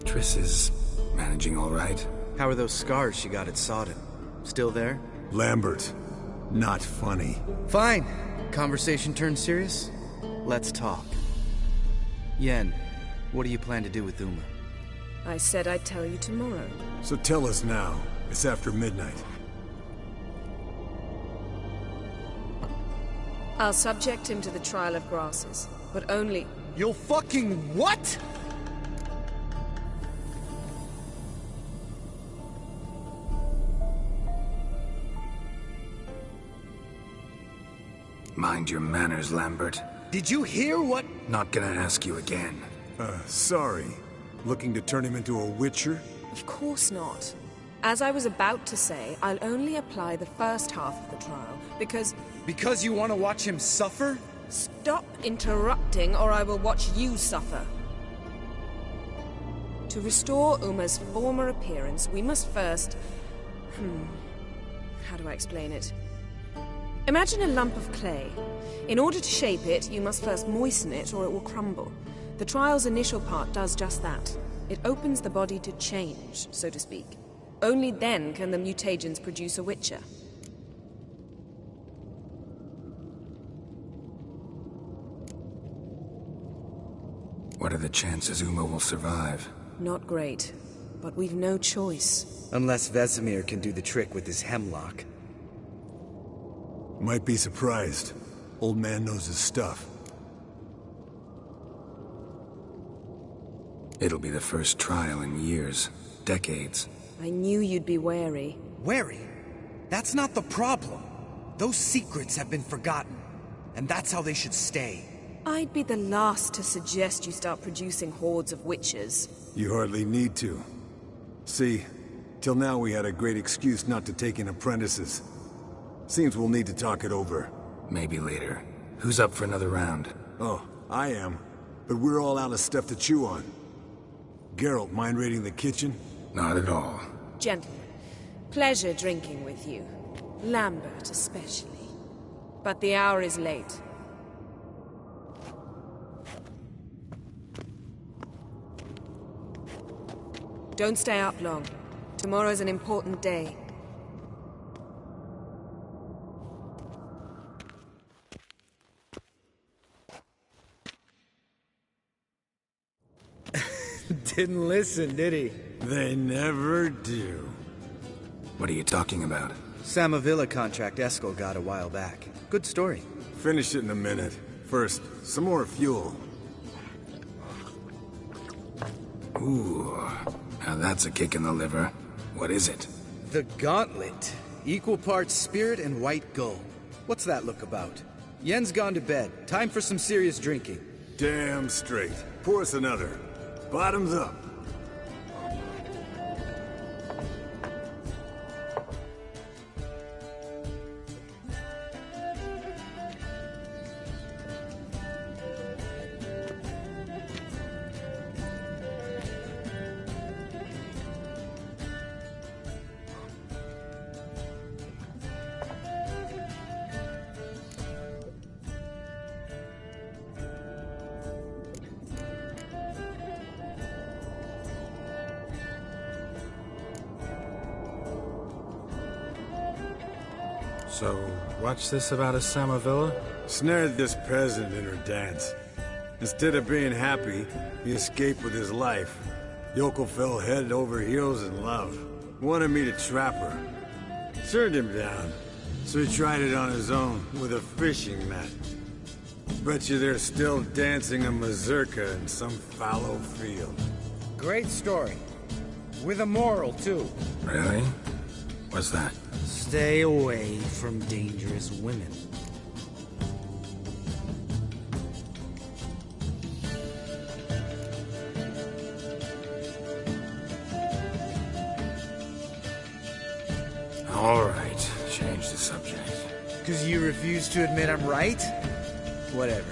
Triss is managing all right. How are those scars she got at Sodden? Still there? Lambert. Not funny. Fine. Conversation turned serious? Let's talk. Yen, what do you plan to do with Uma? I said I'd tell you tomorrow. So tell us now. It's after midnight. I'll subject him to the trial of grasses, but only... You'll fucking what? Mind your manners, Lambert. Did you hear what? Not gonna ask you again. Sorry. Looking to turn him into a witcher? Of course not. As I was about to say, I'll only apply the first half of the trial, because... Because you want to watch him suffer? Stop interrupting, or I will watch you suffer. To restore Uma's former appearance, we must first... How do I explain it? Imagine a lump of clay. In order to shape it, you must first moisten it, or it will crumble. The trial's initial part does just that. It opens the body to change, so to speak. Only then can the mutagens produce a witcher. What are the chances Uma will survive? Not great, but we've no choice. Unless Vesemir can do the trick with his hemlock. Might be surprised. Old man knows his stuff. It'll be the first trial in years, decades. I knew you'd be wary. Wary? That's not the problem. Those secrets have been forgotten, and that's how they should stay. I'd be the last to suggest you start producing hordes of witches. You hardly need to. See, till now we had a great excuse not to take in apprentices. Seems we'll need to talk it over. Maybe later. Who's up for another round? Oh, I am. But we're all out of stuff to chew on. Geralt, mind raiding the kitchen? Not at all. Gentlemen, pleasure drinking with you. Lambert especially. But the hour is late. Don't stay up long. Tomorrow's an important day. Didn't listen, did he? They never do. What are you talking about? Samavilla contract Eskel got a while back. Good story. Finish it in a minute. First, some more fuel. Ooh, now that's a kick in the liver. What is it? The Gauntlet. Equal parts spirit and white gold. What's that look about? Yen's gone to bed. Time for some serious drinking. Damn straight. Pour us another. Bottoms up. So, what's this about a Samavilla? Snared this peasant in her dance. Instead of being happy, he escaped with his life. Yokel fell head over heels in love. Wanted me to trap her. Turned him down. So he tried it on his own, with a fishing net. Bet you they're still dancing a mazurka in some fallow field. Great story. With a moral, too. Really? What's that? Stay away from dangerous women. All right, change the subject. Because you refuse to admit I'm right? Whatever.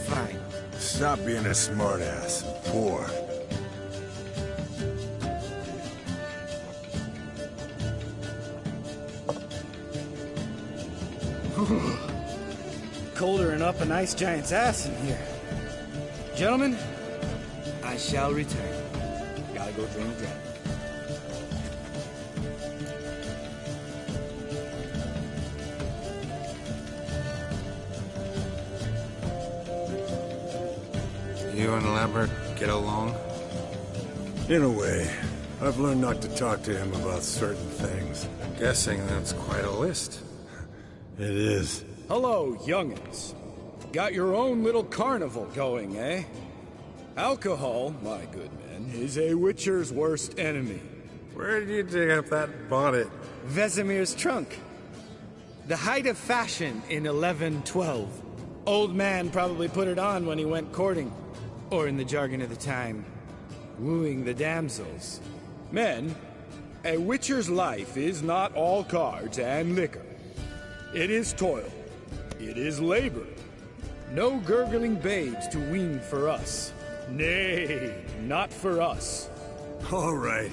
Fine. Stop being a smartass. Poor. Colder and up a nice giant's ass in here. Gentlemen, I shall return. Gotta go drain the dragon. You and Lambert get along? In a way. I've learned not to talk to him about certain things. Guessing that's quite a list. It is. Hello, young'uns. Got your own little carnival going, eh? Alcohol, my good men, is a witcher's worst enemy. Where did you dig up that bonnet? Vesemir's trunk. The height of fashion in 1112. Old man probably put it on when he went courting. Or in the jargon of the time, wooing the damsels. Men, a witcher's life is not all cards and liquor. It is toil. It is labor. No gurgling babes to wean for us. Nay, not for us. All right.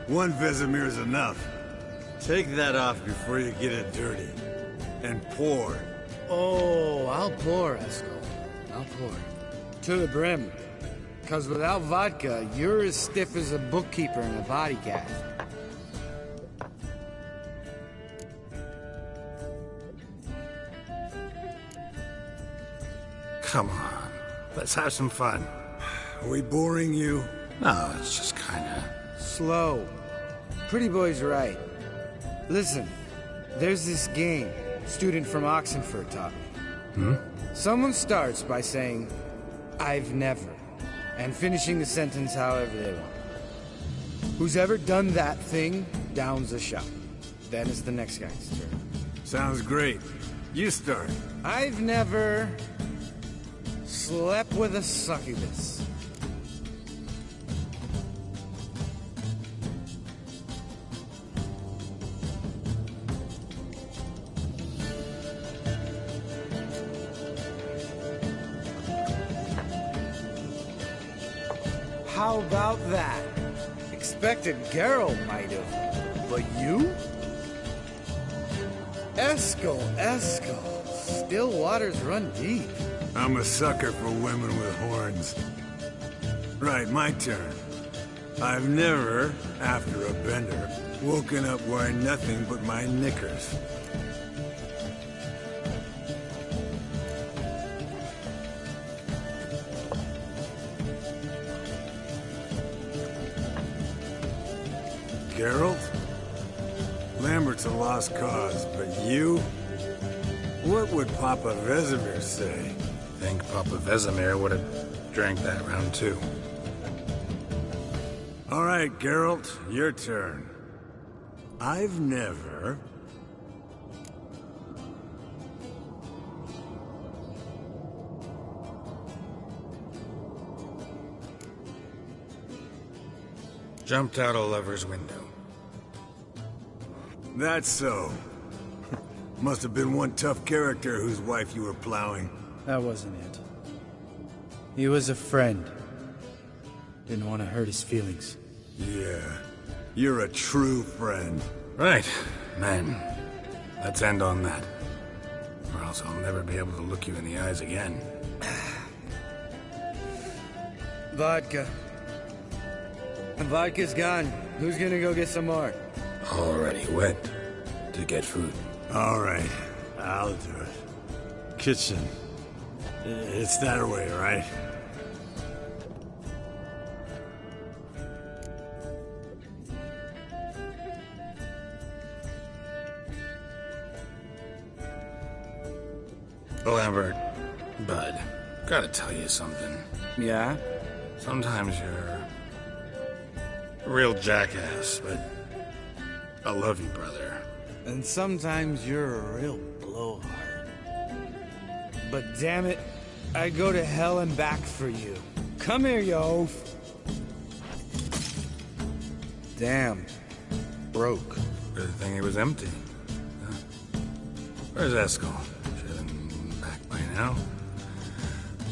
One Vesemir's enough. Take that off before you get it dirty. And pour. Oh, I'll pour, Eskel. I'll pour. To the brim. 'Cause without vodka, you're as stiff as a bookkeeper in a body cast. Come on. Let's have some fun. Are we boring you? No, it's just kinda... Slow. Pretty boy's right. Listen, there's this game student from Oxenford taught me. Someone starts by saying, I've never, and finishing the sentence however they want. Who's ever done that thing downs a shot. Then it's the next guy's turn. Sounds great. You start. I've never slept with a succubus. How about that? Expected Geralt might have, but you? Eskel. Still waters run deep. I'm a sucker for women with horns. Right, my turn. I've never, after a bender, woken up wearing nothing but my knickers. Geralt? Lambert's a lost cause, but you? What would Papa Vesemir say? Think Papa Vesemir would have drank that round too. All right, Geralt, your turn. I've never... Jumped out a lover's window. That's so. Must have been one tough character whose wife you were plowing. That wasn't it. He was a friend. Didn't want to hurt his feelings. Yeah, you're a true friend. Right, man. Let's end on that. Or else I'll never be able to look you in the eyes again. Vodka. And vodka's gone. Who's gonna go get some more? Already went to get food. All right, I'll do it. Kitchen. It's that way, right? Lambert, bud, gotta tell you something. Yeah? Sometimes you're a real jackass, but I love you, brother. And sometimes you're a real blowhard. But damn it, I'd go to hell and back for you. Come here, you oaf. Damn. Broke. Good thing it was empty. Huh? Where's Eskel? Should have been back by now.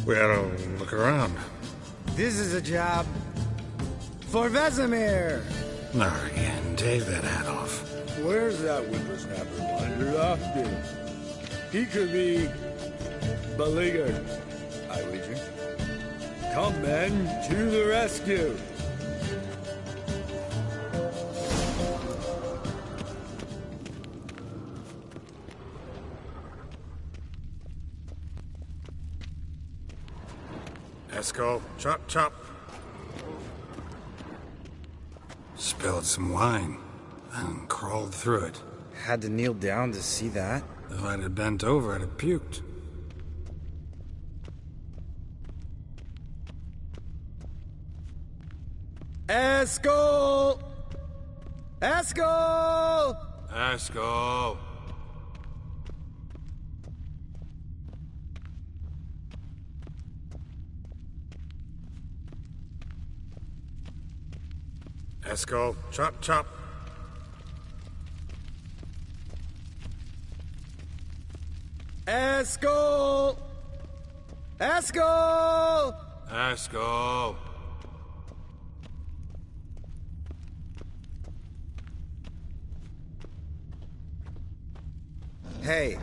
We ought to look around. This is a job for Vesemir. Not again. Take that hat off. Where's that whippersnapper wandered off to? He could be beleaguered, I wager. Come, men, to the rescue! Eskel, chop, chop. Spilled some wine and crawled through it. Had to kneel down to see that. If I'd have bent over, I'd have puked. Eskel! Eskel! Eskel! Eskel, chop, chop. Eskel! Eskel! Eskel. Hey,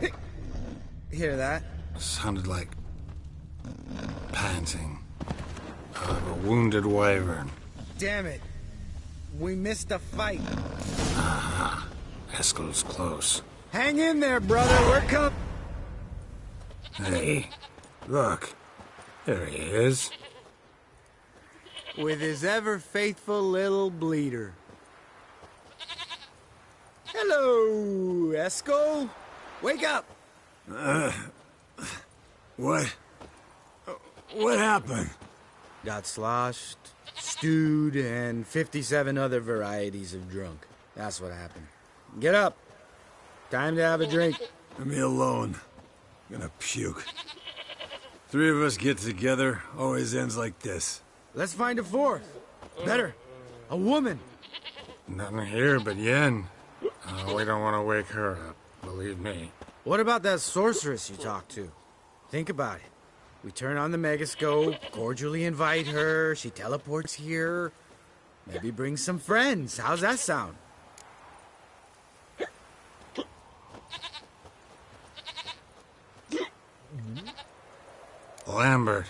hear that? Sounded like panting of a wounded wyvern. Damn it. We missed a fight. Aha. Eskel's close. Hang in there, brother. We're coming. Hey, look. There he is. With his ever-faithful little bleeder. Hello, Eskel. Wake up! What happened? Got sloshed, stewed, and 57 other varieties of drunk. That's what happened. Get up. Time to have a drink. Leave me alone. I'm gonna puke. Three of us get together, always ends like this. Let's find a fourth. Better. A woman. Nothing here but Yen. We don't want to wake her up, believe me. What about that sorceress you talked to? Think about it. We turn on the megascope, cordially invite her, she teleports here. Maybe bring some friends. How's that sound? Lambert,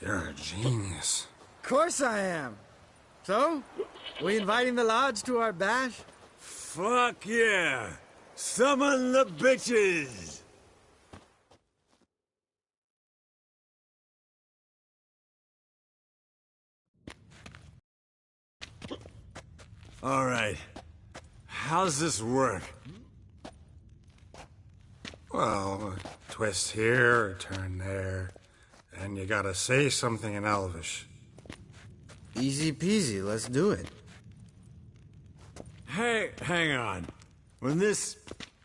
you're a genius. Of course I am. So, we inviting the lodge to our bash? Fuck yeah! Summon the bitches! All right. How's this work? Well, a twist here, a turn there, and you gotta say something in Elvish. Easy peasy, let's do it. Hey, hang on. When this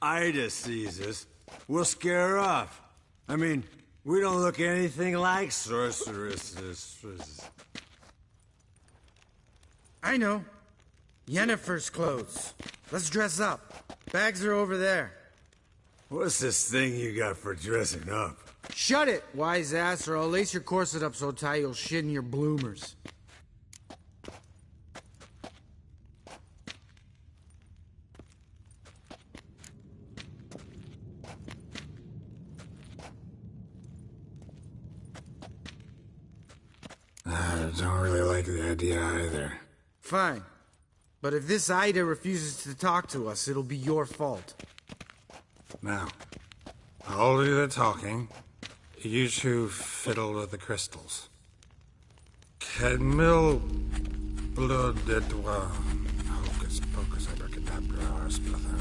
Ida sees us, we'll scare her off. I mean, we don't look anything like sorceresses. I know. Yennefer's clothes. Let's dress up. Bags are over there. What's this thing you got for dressing up? Shut it, wise ass, or I'll lace your corset up so tight you'll shit in your bloomers. I don't really like the idea either. Fine. But if this Ida refuses to talk to us, it'll be your fault. Now, I'll do the talking. You two fiddle with the crystals. Kedmil blood de toi. Hocus pocus abracadabra splather.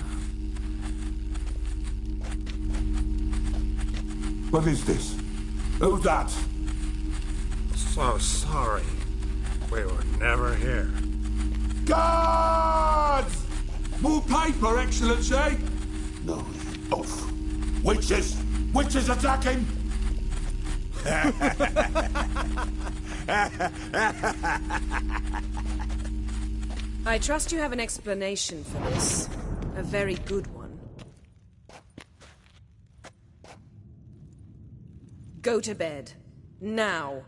What is this? Who's that? So sorry. We were never here. Guards! More paper, Excellency! No, off. Witches! Witches attacking! I trust you have an explanation for this. A very good one. Go to bed. Now.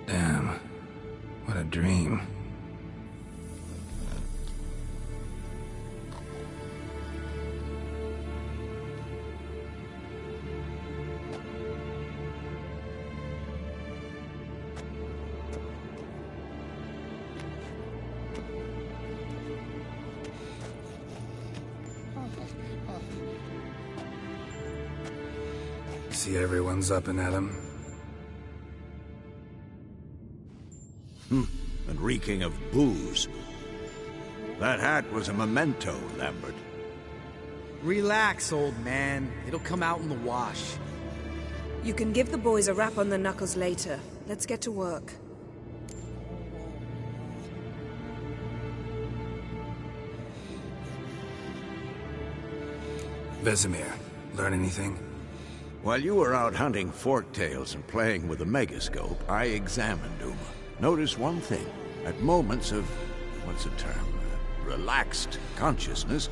Damn. What a dream. See everyone's up and at 'em. And reeking of booze. That hat was a memento, Lambert. Relax, old man. It'll come out in the wash. You can give the boys a rap on the knuckles later. Let's get to work. Vesemir, learn anything? While you were out hunting forktails and playing with the megascope, I examined Uma. Noticed one thing. At moments of, what's the term, relaxed consciousness,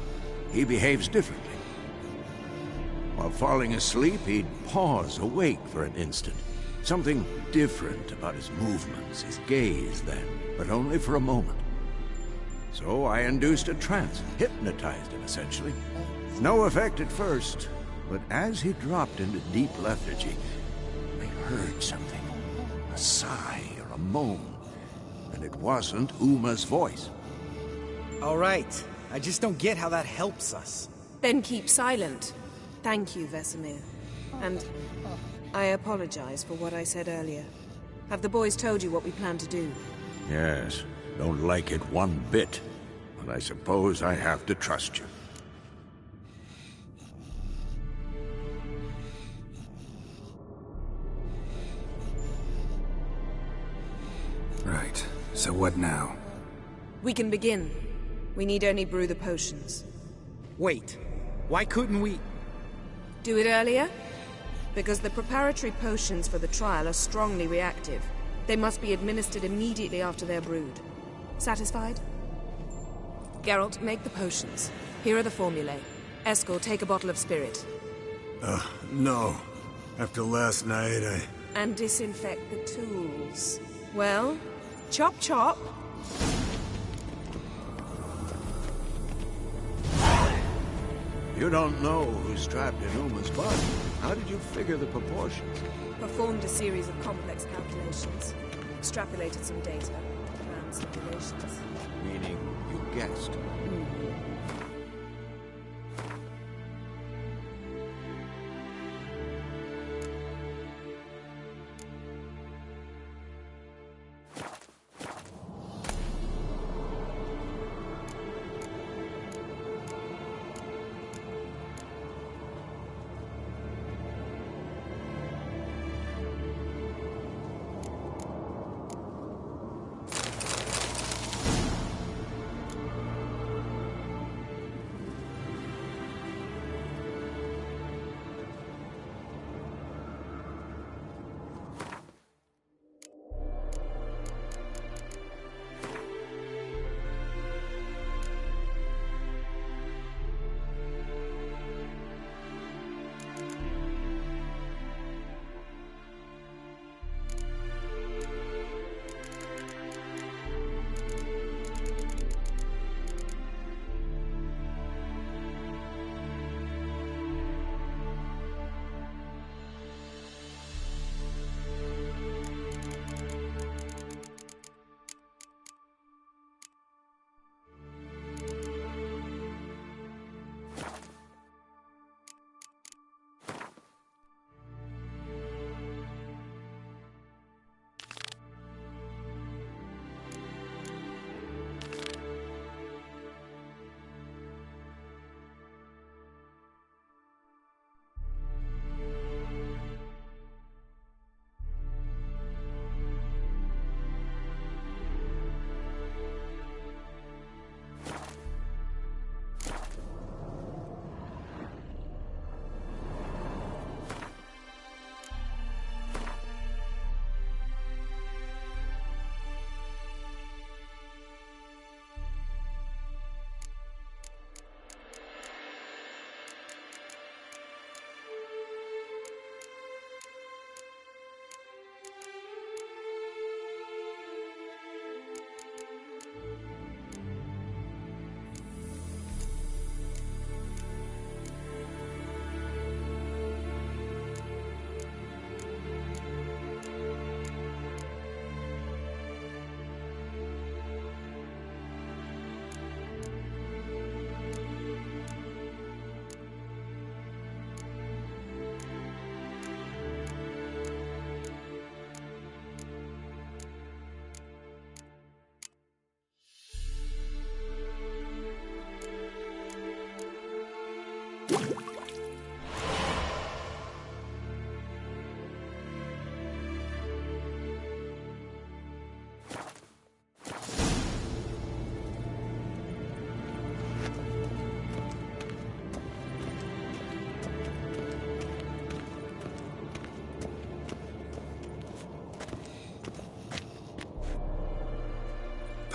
he behaves differently. While falling asleep, he'd pause awake for an instant. Something different about his movements, his gaze then, but only for a moment. So I induced a trance, hypnotized him essentially. No effect at first, but as he dropped into deep lethargy, I heard something. A sigh or a moan. And it wasn't Uma's voice. All right. I just don't get how that helps us. Then keep silent. Thank you, Vesemir. And I apologize for what I said earlier. Have the boys told you what we plan to do? Yes, don't like it one bit. But I suppose I have to trust you. Right. So what now? We can begin. We need only brew the potions. Wait. Why couldn't we... Do it earlier? Because the preparatory potions for the trial are strongly reactive. They must be administered immediately after they're brewed. Satisfied? Geralt, make the potions. Here are the formulae. Eskel, take a bottle of spirit. No. After last night, And disinfect the tools. Well, chop chop. You don't know who's trapped in Uma's body. How did you figure the proportions? Performed a series of complex calculations. Extrapolated some data. Ran simulations. Meaning you guessed.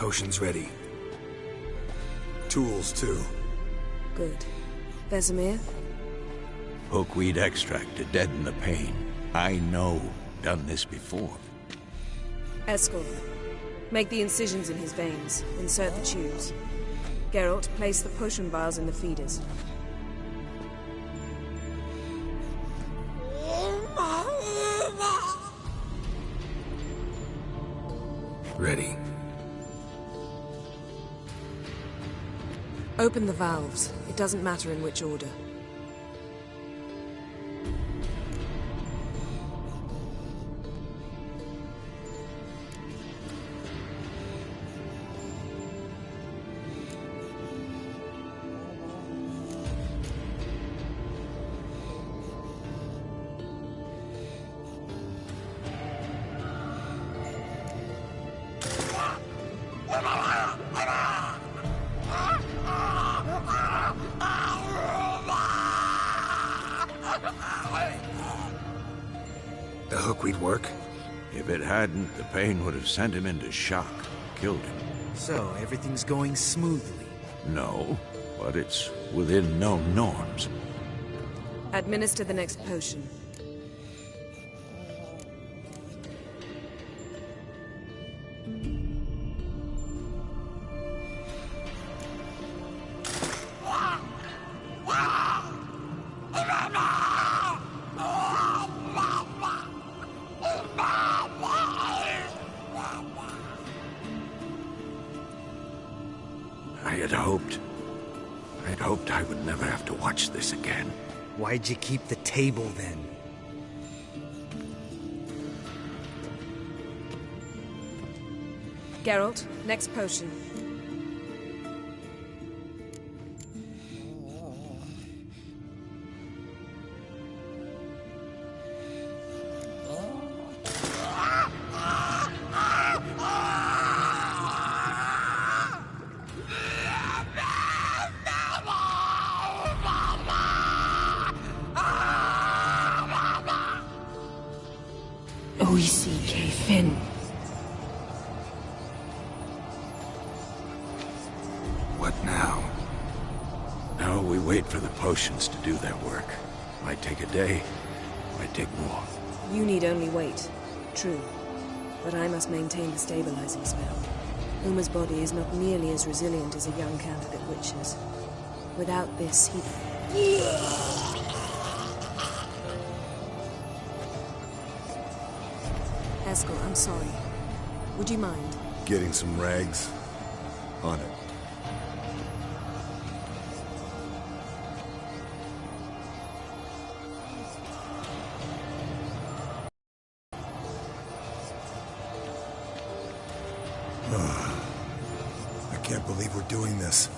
Potion's ready. Tools, too. Good. Vesemir? Hookweed extract to deaden the pain. I know. Done this before. Eskel, make the incisions in his veins. Insert the tubes. Geralt, place the potion vials in the feeders. Ready. Open the valves. It doesn't matter in which order. The hookweed work? If it hadn't, the pain would have sent him into shock. Killed him. So, everything's going smoothly. No, but it's within known norms. Administer the next potion. I'd hoped I would never have to watch this again. Why'd you keep the table then? Geralt, next potion. O-E-C-K Finn. What now? Now we wait for the potions to do their work. Might take a day, might take more. You need only wait. True. But I must maintain the stabilizing spell. Uma's body is not nearly as resilient as a young candidate witch's. Without this, he... Eskel, I'm sorry. Would you mind? Getting some rags? On it. I can't believe we're doing this.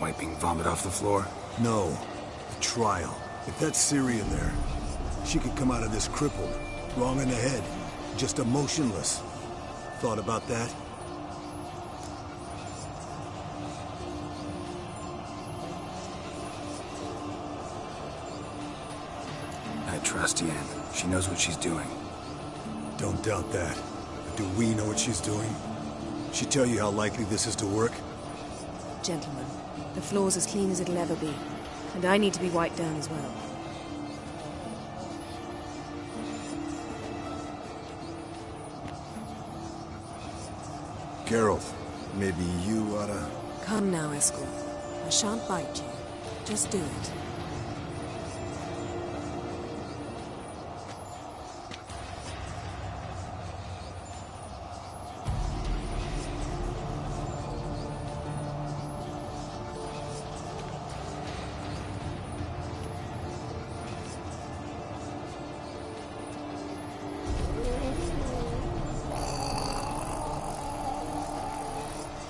Wiping vomit off the floor? No. The trial. If that's Ciri in there, she could come out of this crippled, wrong in the head, just emotionless. Thought about that? I trust Yen. She knows what she's doing. Don't doubt that. But do we know what she's doing? She tell you how likely this is to work? Gentlemen, the floor's as clean as it'll ever be. And I need to be wiped down as well. Geralt, maybe you oughta... Come now, Eskel. I shan't bite you. Just do it.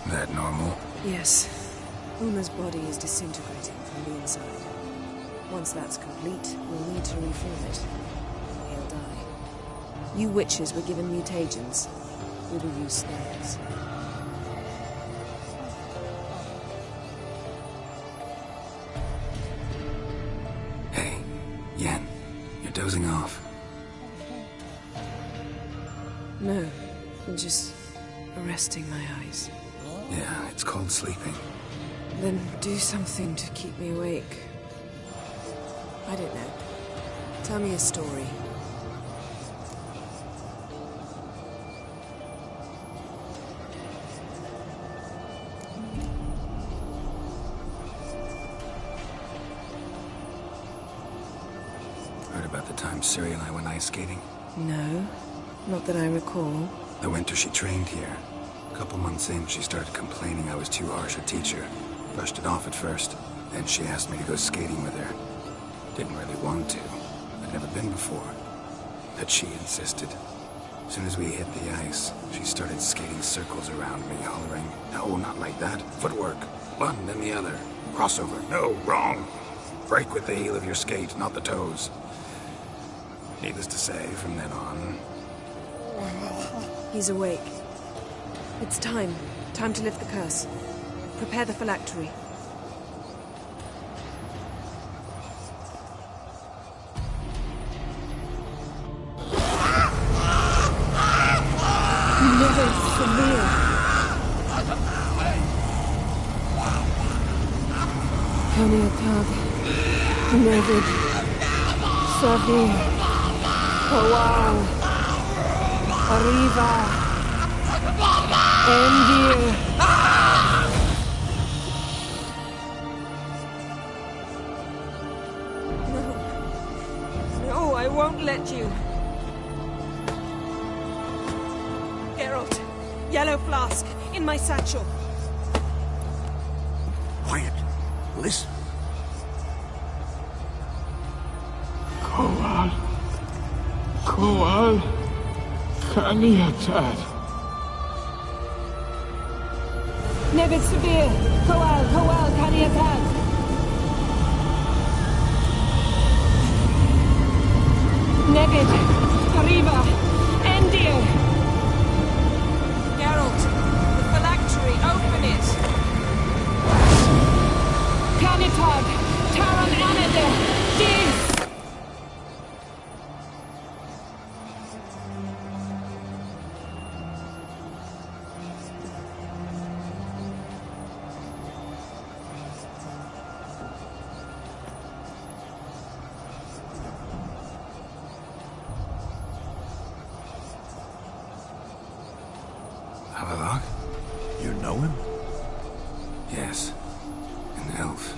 That normal? Yes. Uma's body is disintegrating from the inside. Once that's complete, we'll need to reform it. Or he'll die. You witches were given mutagens. We will use snares. Hey, Yen, you're dozing off. No, just resting my eyes. Yeah, it's called sleeping. Then do something to keep me awake. I don't know. Tell me a story. Heard about the time Ciri and I went ice skating? No, not that I recall. The winter she trained here. A couple months in, she started complaining I was too harsh a teacher. Brushed it off at first. Then she asked me to go skating with her. Didn't really want to. I'd never been before. But she insisted. As soon as we hit the ice, she started skating circles around me, hollering, "No, not like that. Footwork. One, then the other. Crossover. No, wrong. Break with the heel of your skate, not the toes." Needless to say, from then on... He's awake. It's time. Time to lift the curse. Prepare the phylactery. Never severe. Kaniatag. Nevid. Savir. Kowal. Arriva. Endir. No, I won't let you. Geralt, yellow flask, in my satchel. Quiet. Listen. Kowal. Kowal. Kaniatad. Nevid Sabir. Kowal, Kaniatad. Nevid. Arriba. Endir. Geralt, the phylactery, open it. Kanitag. Taran Anadir. Diz. Havelok? You know him? Yes. An elf.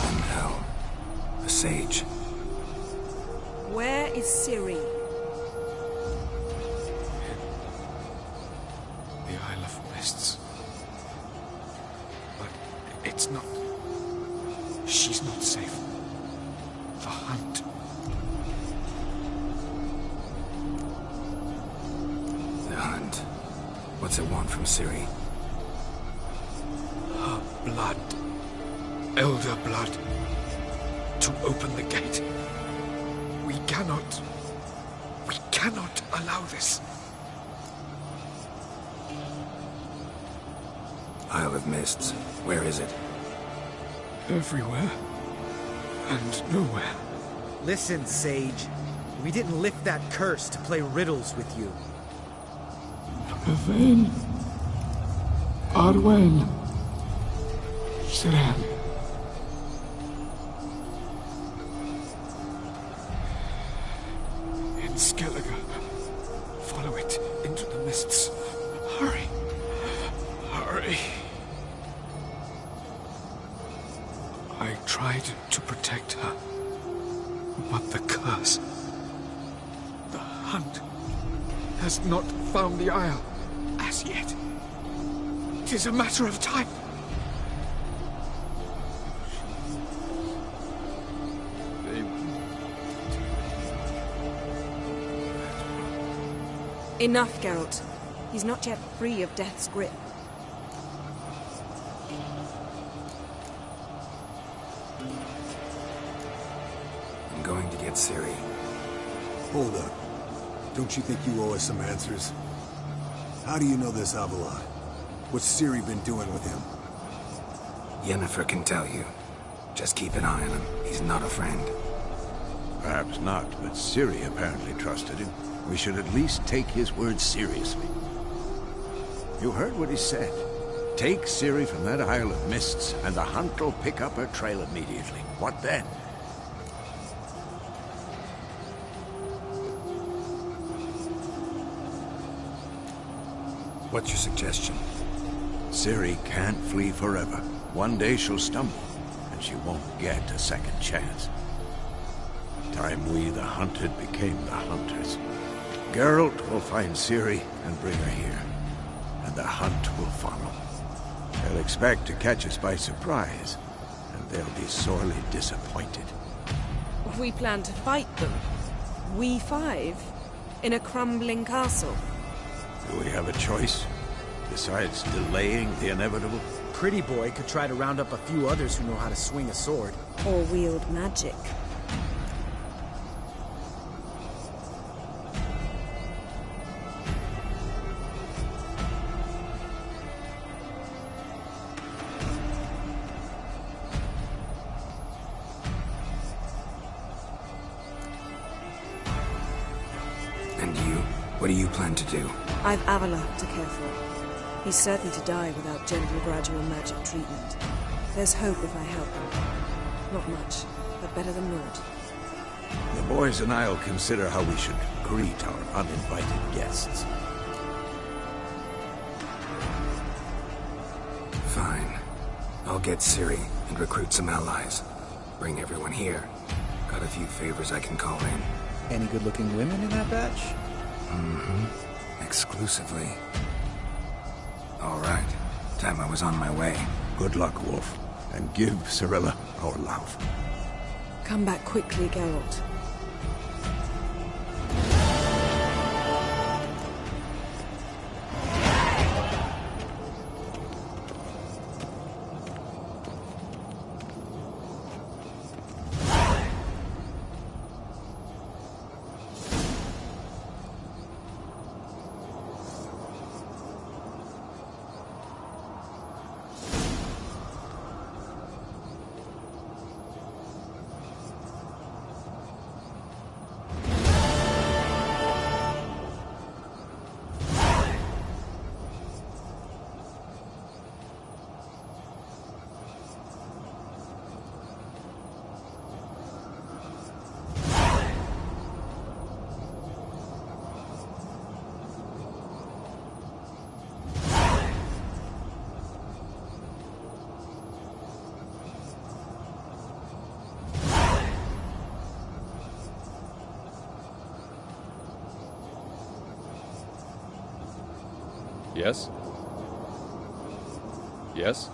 An hell. A sage. Where is Ciri? The Isle of Mists. But it's not... She's not safe. The hunt. The hunt. What's it want from Ciri? Her blood. Elder blood. To open the gate. We cannot allow this. Isle of Mists. Where is it? Everywhere. And nowhere. Listen, Sage. We didn't lift that curse to play riddles with you. Yvain. Arwen. Siren. In Skellige. Follow it into the mists. Hurry. Hurry. I tried to protect her. But the curse... The hunt... has not found the Isle. As yet. It is a matter of time. Enough, Geralt. He's not yet free of death's grip. I'm going to get Ciri. Hold up. Don't you think you owe us some answers? How do you know this Avalon? What's Ciri been doing with him? Yennefer can tell you. Just keep an eye on him. He's not a friend. Perhaps not, but Ciri apparently trusted him. We should at least take his word seriously. You heard what he said. Take Ciri from that Isle of Mists, and the hunt will pick up her trail immediately. What then? What's your suggestion? Ciri can't flee forever. One day she'll stumble, and she won't get a second chance. Time we, the hunted, became the hunters. Geralt will find Ciri and bring her here, and the hunt will follow. They'll expect to catch us by surprise, and they'll be sorely disappointed. We plan to fight them. We five? In a crumbling castle? Do we have a choice? Besides delaying the inevitable? Pretty boy could try to round up a few others who know how to swing a sword. Or wield magic. And you? What do you plan to do? I've Avila to care for. He's certain to die without gentle, gradual magic treatment. There's hope if I help him. Not much, but better than naught. The boys and I'll consider how we should greet our uninvited guests. Fine. I'll get Ciri and recruit some allies. Bring everyone here. Got a few favors I can call in. Any good-looking women in that batch? Mm-hmm. Exclusively. All right. Time I was on my way. Good luck, Wolf. And give Cirilla our love. Come back quickly, Geralt. Yes? Yes?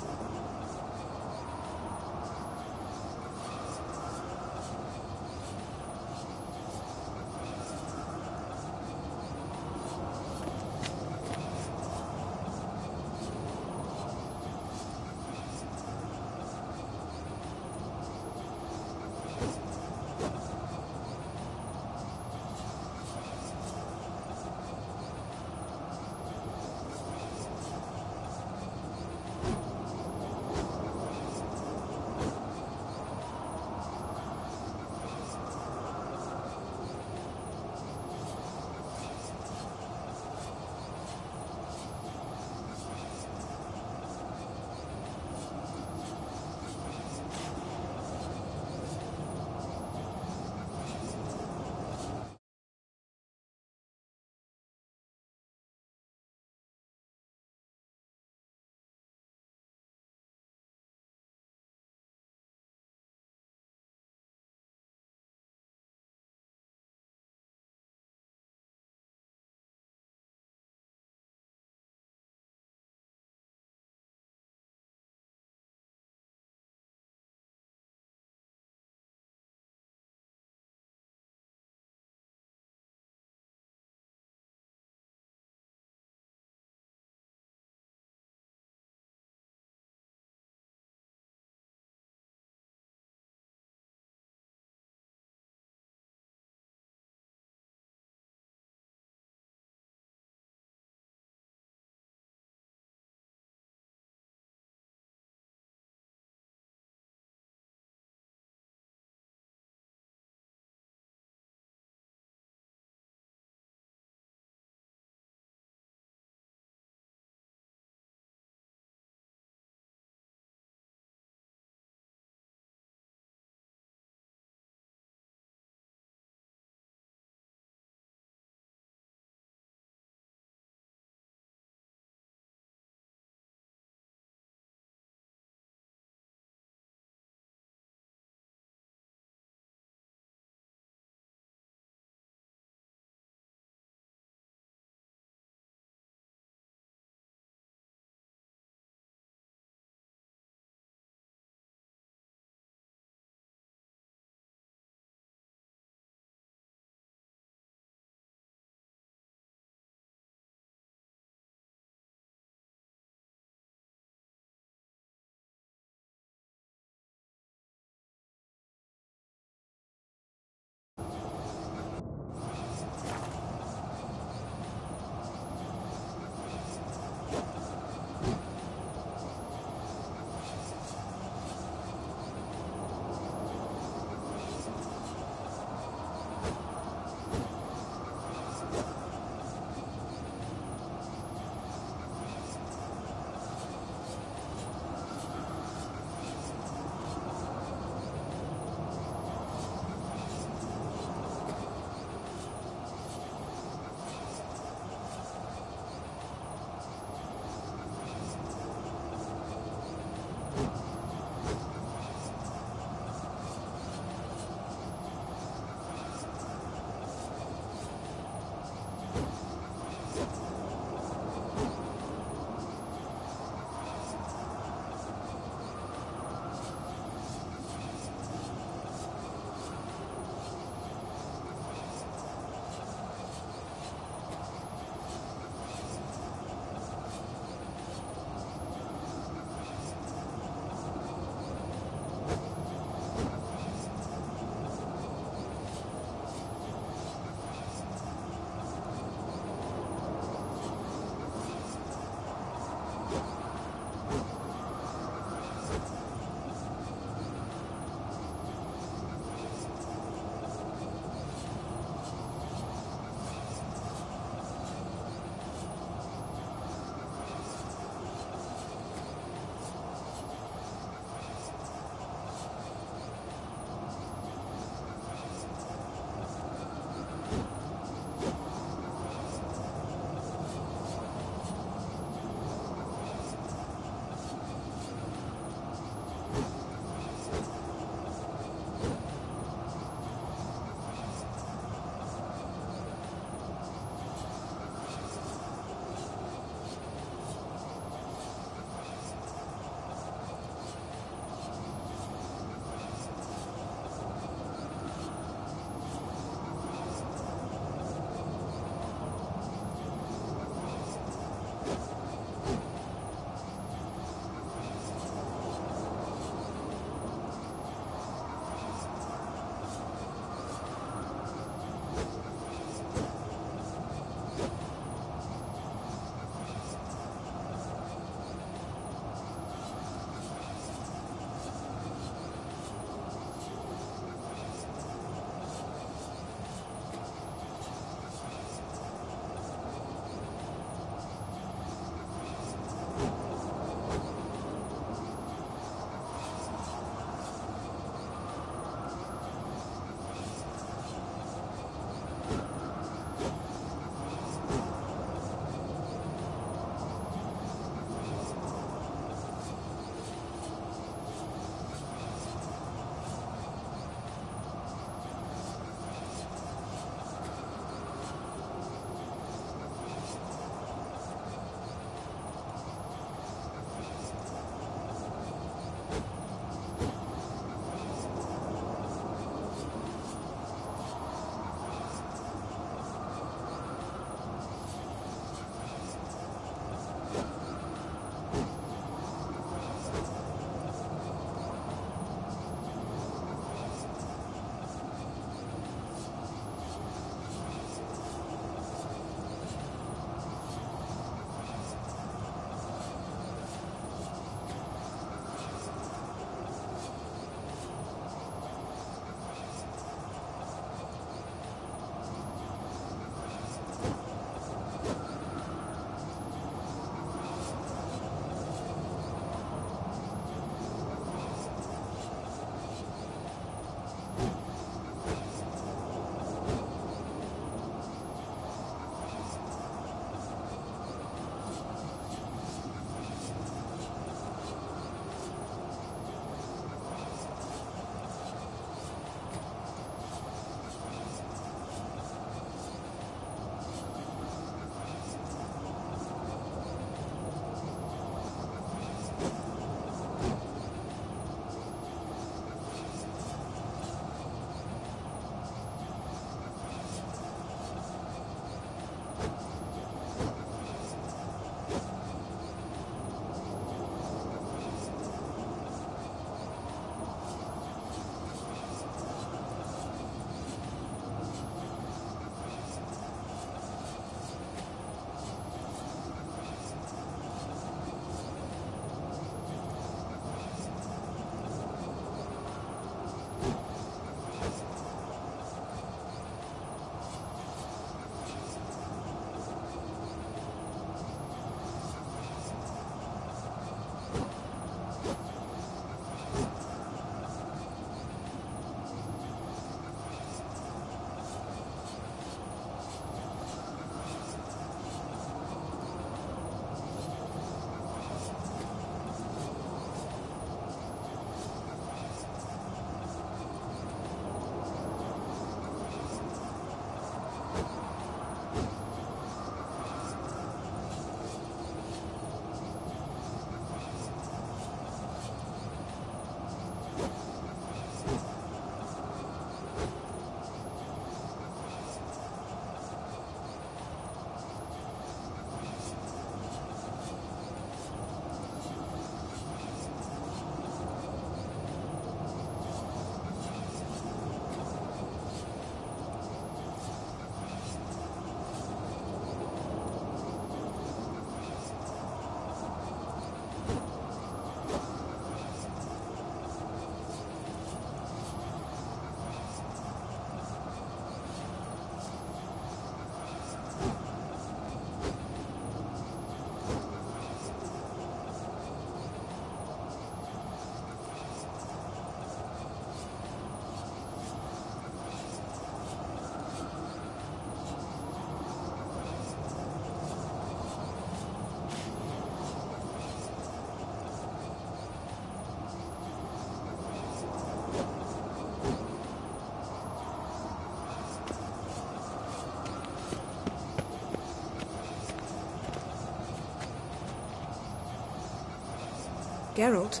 Geralt?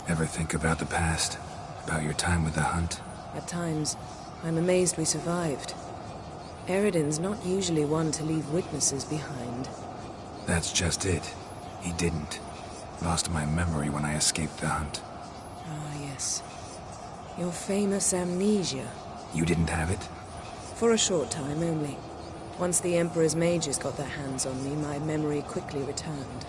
Ever think about the past? About your time with the Hunt? At times, I'm amazed we survived. Eredin's not usually one to leave witnesses behind. That's just it. He didn't. Lost my memory when I escaped the Hunt. Ah, yes. Your famous amnesia. You didn't have it? For a short time only. Once the Emperor's mages got their hands on me, my memory quickly returned.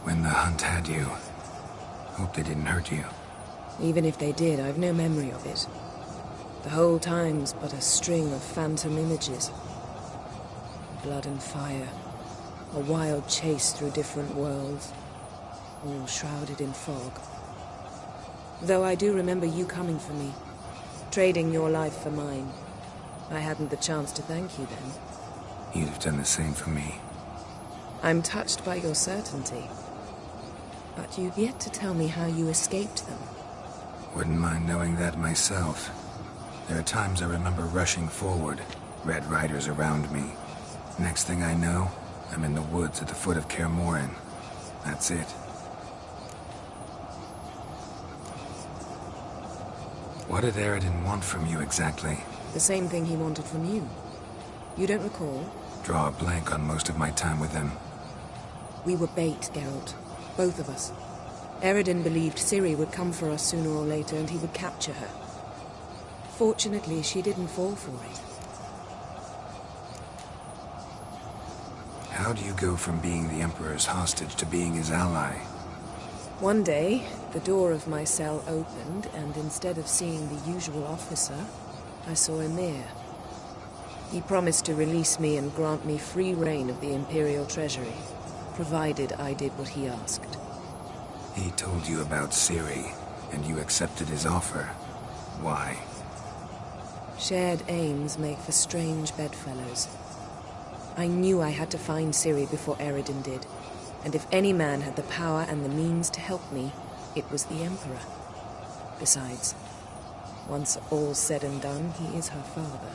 When the Hunt had you, hope they didn't hurt you. Even if they did, I've no memory of it. The whole time's but a string of phantom images. Blood and fire. A wild chase through different worlds. All shrouded in fog. Though I do remember you coming for me. Trading your life for mine. I hadn't the chance to thank you then. You'd have done the same for me. I'm touched by your certainty. But you've yet to tell me how you escaped them. Wouldn't mind knowing that myself. There are times I remember rushing forward, Red Riders around me. Next thing I know, I'm in the woods at the foot of Kaer Morhen. That's it. What did Eredin want from you exactly? The same thing he wanted from you. You don't recall? Draw a blank on most of my time with him. We were bait, Geralt. Both of us. Eredin believed Ciri would come for us sooner or later and he would capture her. Fortunately, she didn't fall for it. How do you go from being the Emperor's hostage to being his ally? One day, the door of my cell opened, and instead of seeing the usual officer, I saw Emir. He promised to release me and grant me free reign of the Imperial Treasury, provided I did what he asked. He told you about Ciri, and you accepted his offer. Why? Shared aims make for strange bedfellows. I knew I had to find Ciri before Eredin did, and if any man had the power and the means to help me, it was the Emperor. Besides, once all's said and done, he is her father.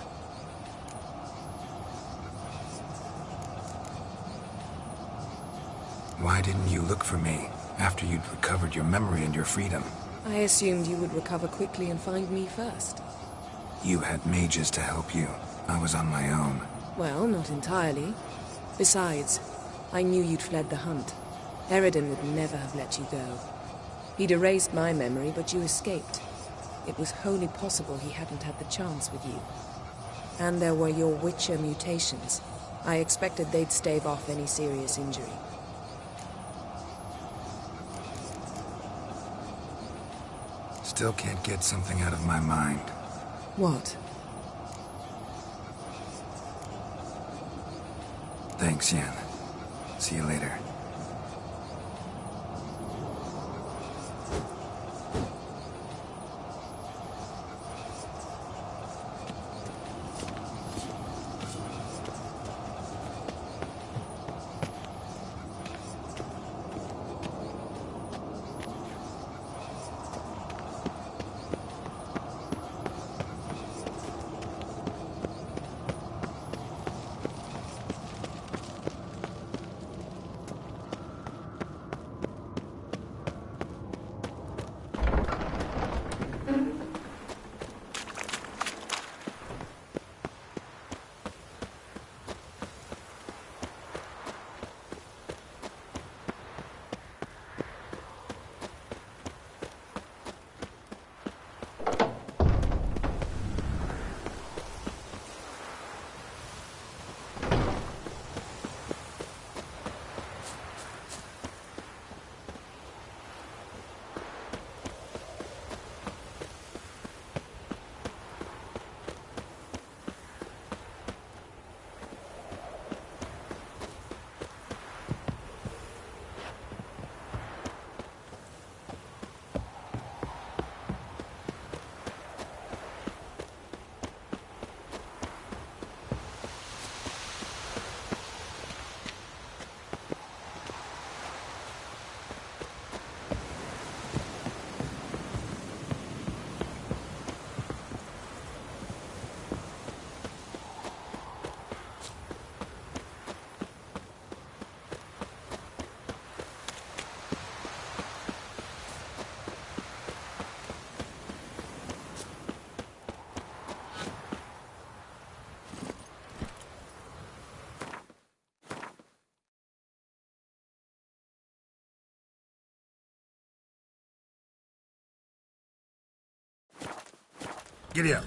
Why didn't you look for me after you'd recovered your memory and your freedom? I assumed you would recover quickly and find me first. You had mages to help you. I was on my own. Well, not entirely. Besides, I knew you'd fled the Hunt. Eredin would never have let you go. He'd erased my memory, but you escaped. It was wholly possible he hadn't had the chance with you. And there were your Witcher mutations. I expected they'd stave off any serious injury. Still can't get something out of my mind. What? Thanks, Yen. See you later. Giddy up.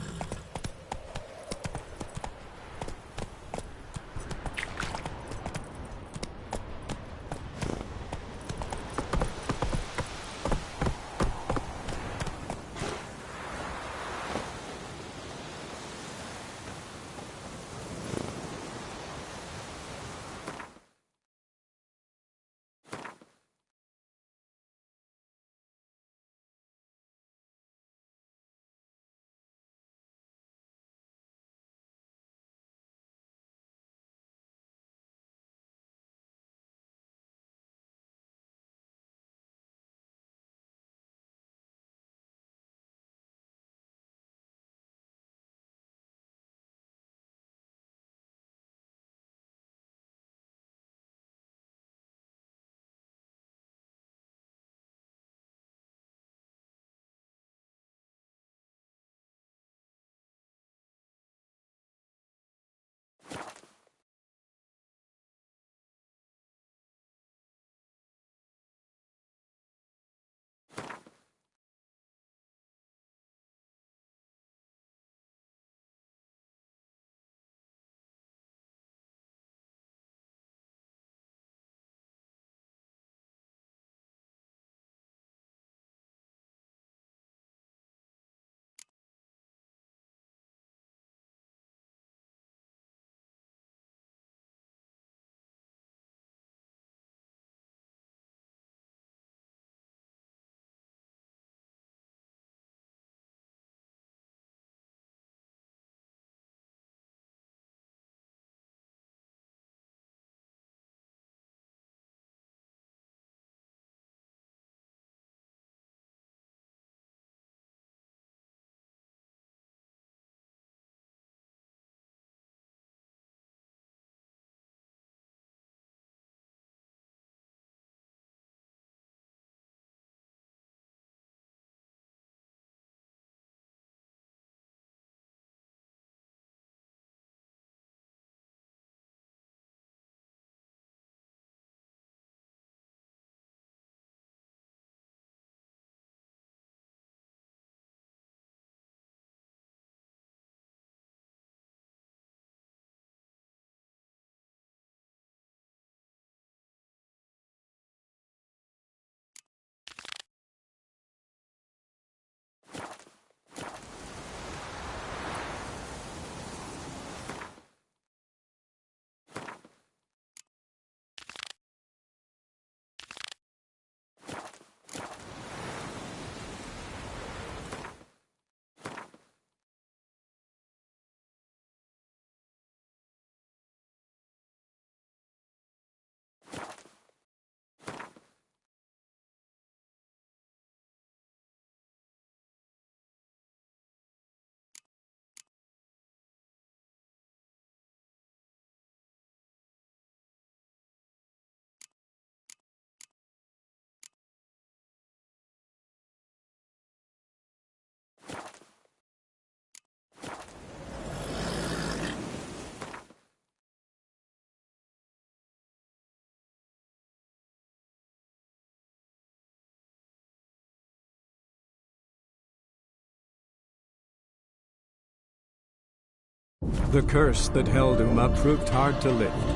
The curse that held Uma proved hard to lift,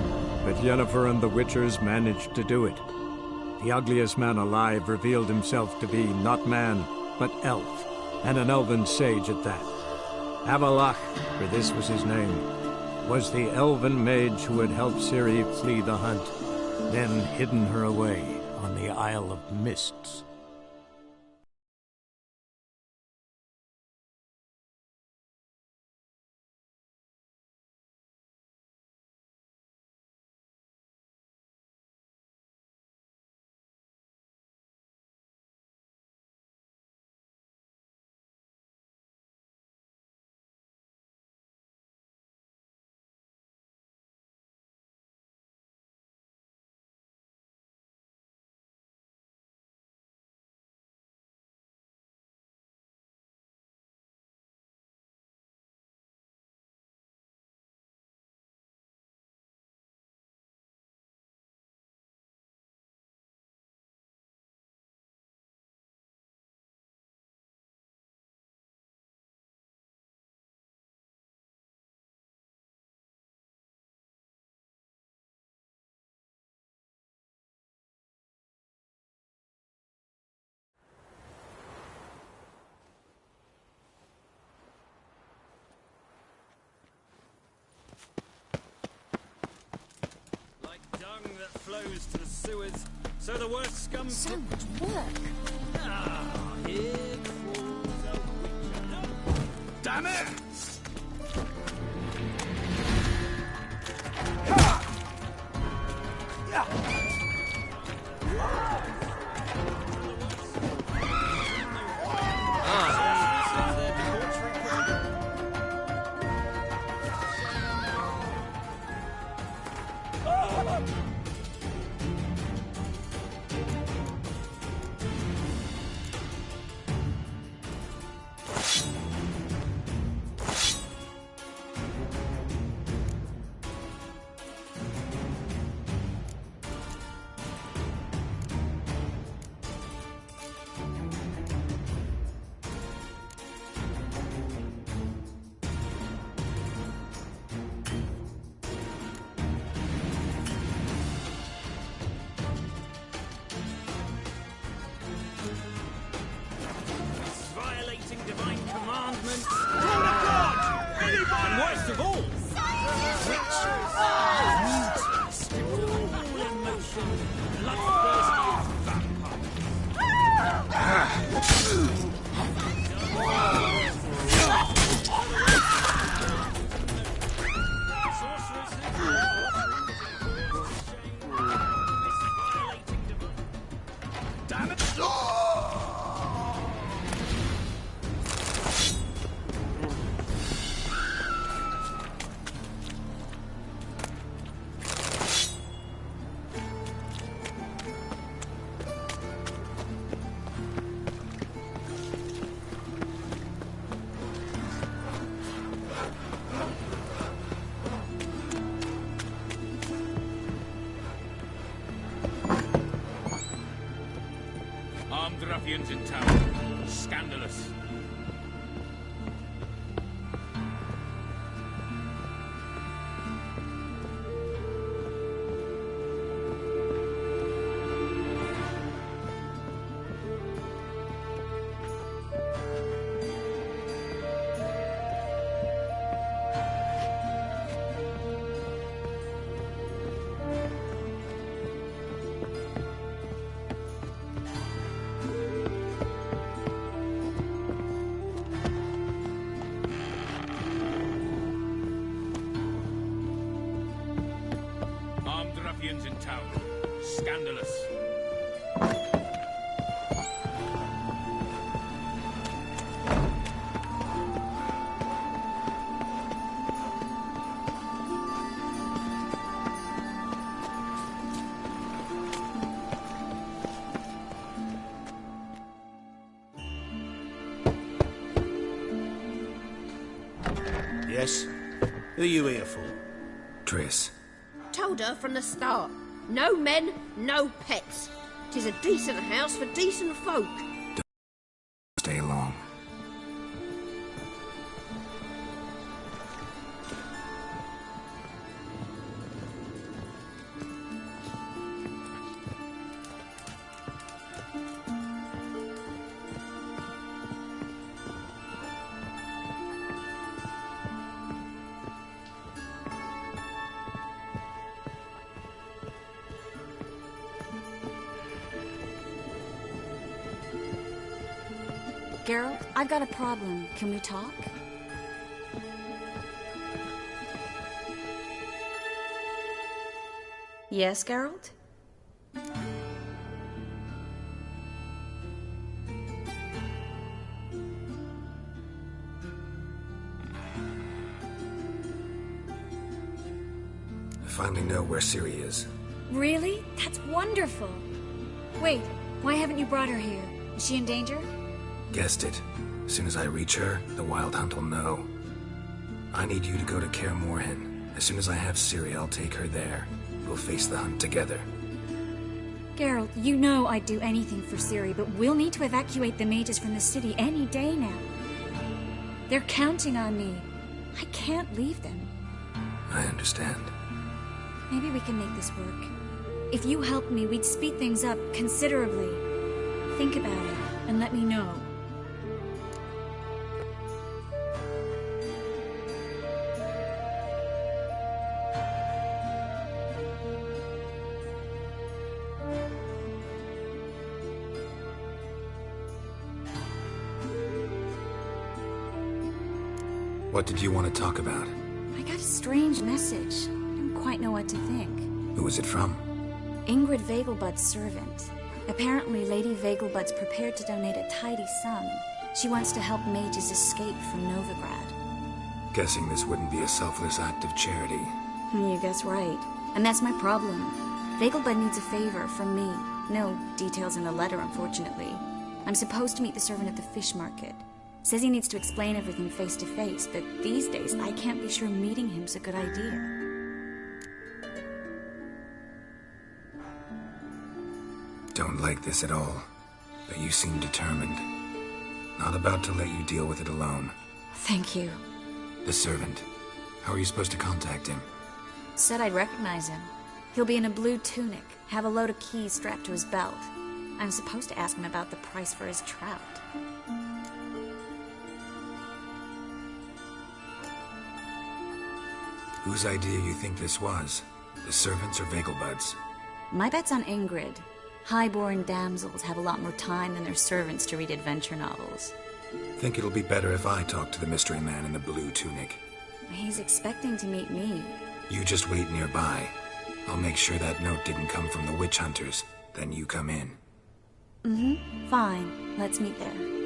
but Yennefer and the Witchers managed to do it. The ugliest man alive revealed himself to be not man, but elf, and an elven sage at that. Avalach, for this was his name, was the elven mage who had helped Ciri flee the hunt, then hidden her away on the Isle of Mists. dung that flows to the sewers, so the worst scum... So much work. Ah, here falls a witcher. Damn it! And worst of all, witches, mutants, all emotion, bloodthirsty Damn it! Armed ruffians in town. Scandalous. Armed ruffians in town. Scandalous. Yes? Who are you here for? Triss. Told her from the start. No men, no pets. 'Tis a decent house for decent folk. Stay long. Geralt, I've got a problem. Can we talk? Yes, Geralt? I finally know where Ciri is. Really? That's wonderful. Wait, why haven't you brought her here? Is she in danger? Guessed it. As soon as I reach her, the Wild Hunt will know. I need you to go to Kaer Morhen. As soon as I have Ciri, I'll take her there. We'll face the hunt together. Geralt, you know I'd do anything for Ciri, but we'll need to evacuate the mages from the city any day now. They're counting on me. I can't leave them. I understand. Maybe we can make this work. If you help me, we'd speed things up considerably. Think about it, and let me know. What did you want to talk about? I got a strange message. I don't quite know what to think. Who was it from? Ingrid Vegelbud's servant. Apparently, Lady Vegelbud's prepared to donate a tidy sum. She wants to help mages escape from Novigrad. Guessing this wouldn't be a selfless act of charity. You guess right. And that's my problem. Vegelbud needs a favor from me. No details in the letter, unfortunately. I'm supposed to meet the servant at the fish market. Says he needs to explain everything face to face, but these days I can't be sure meeting him's a good idea. Don't like this at all, but you seem determined. Not about to let you deal with it alone. Thank you. The servant. How are you supposed to contact him? Said I'd recognize him. He'll be in a blue tunic, have a load of keys strapped to his belt. I'm supposed to ask him about the price for his trout. Whose idea you think this was? The servants or Vegelbud's? My bet's on Ingrid. High-born damsels have a lot more time than their servants to read adventure novels. Think it'll be better if I talk to the mystery man in the blue tunic. He's expecting to meet me. You just wait nearby. I'll make sure that note didn't come from the witch hunters. Then you come in. Fine. Let's meet there.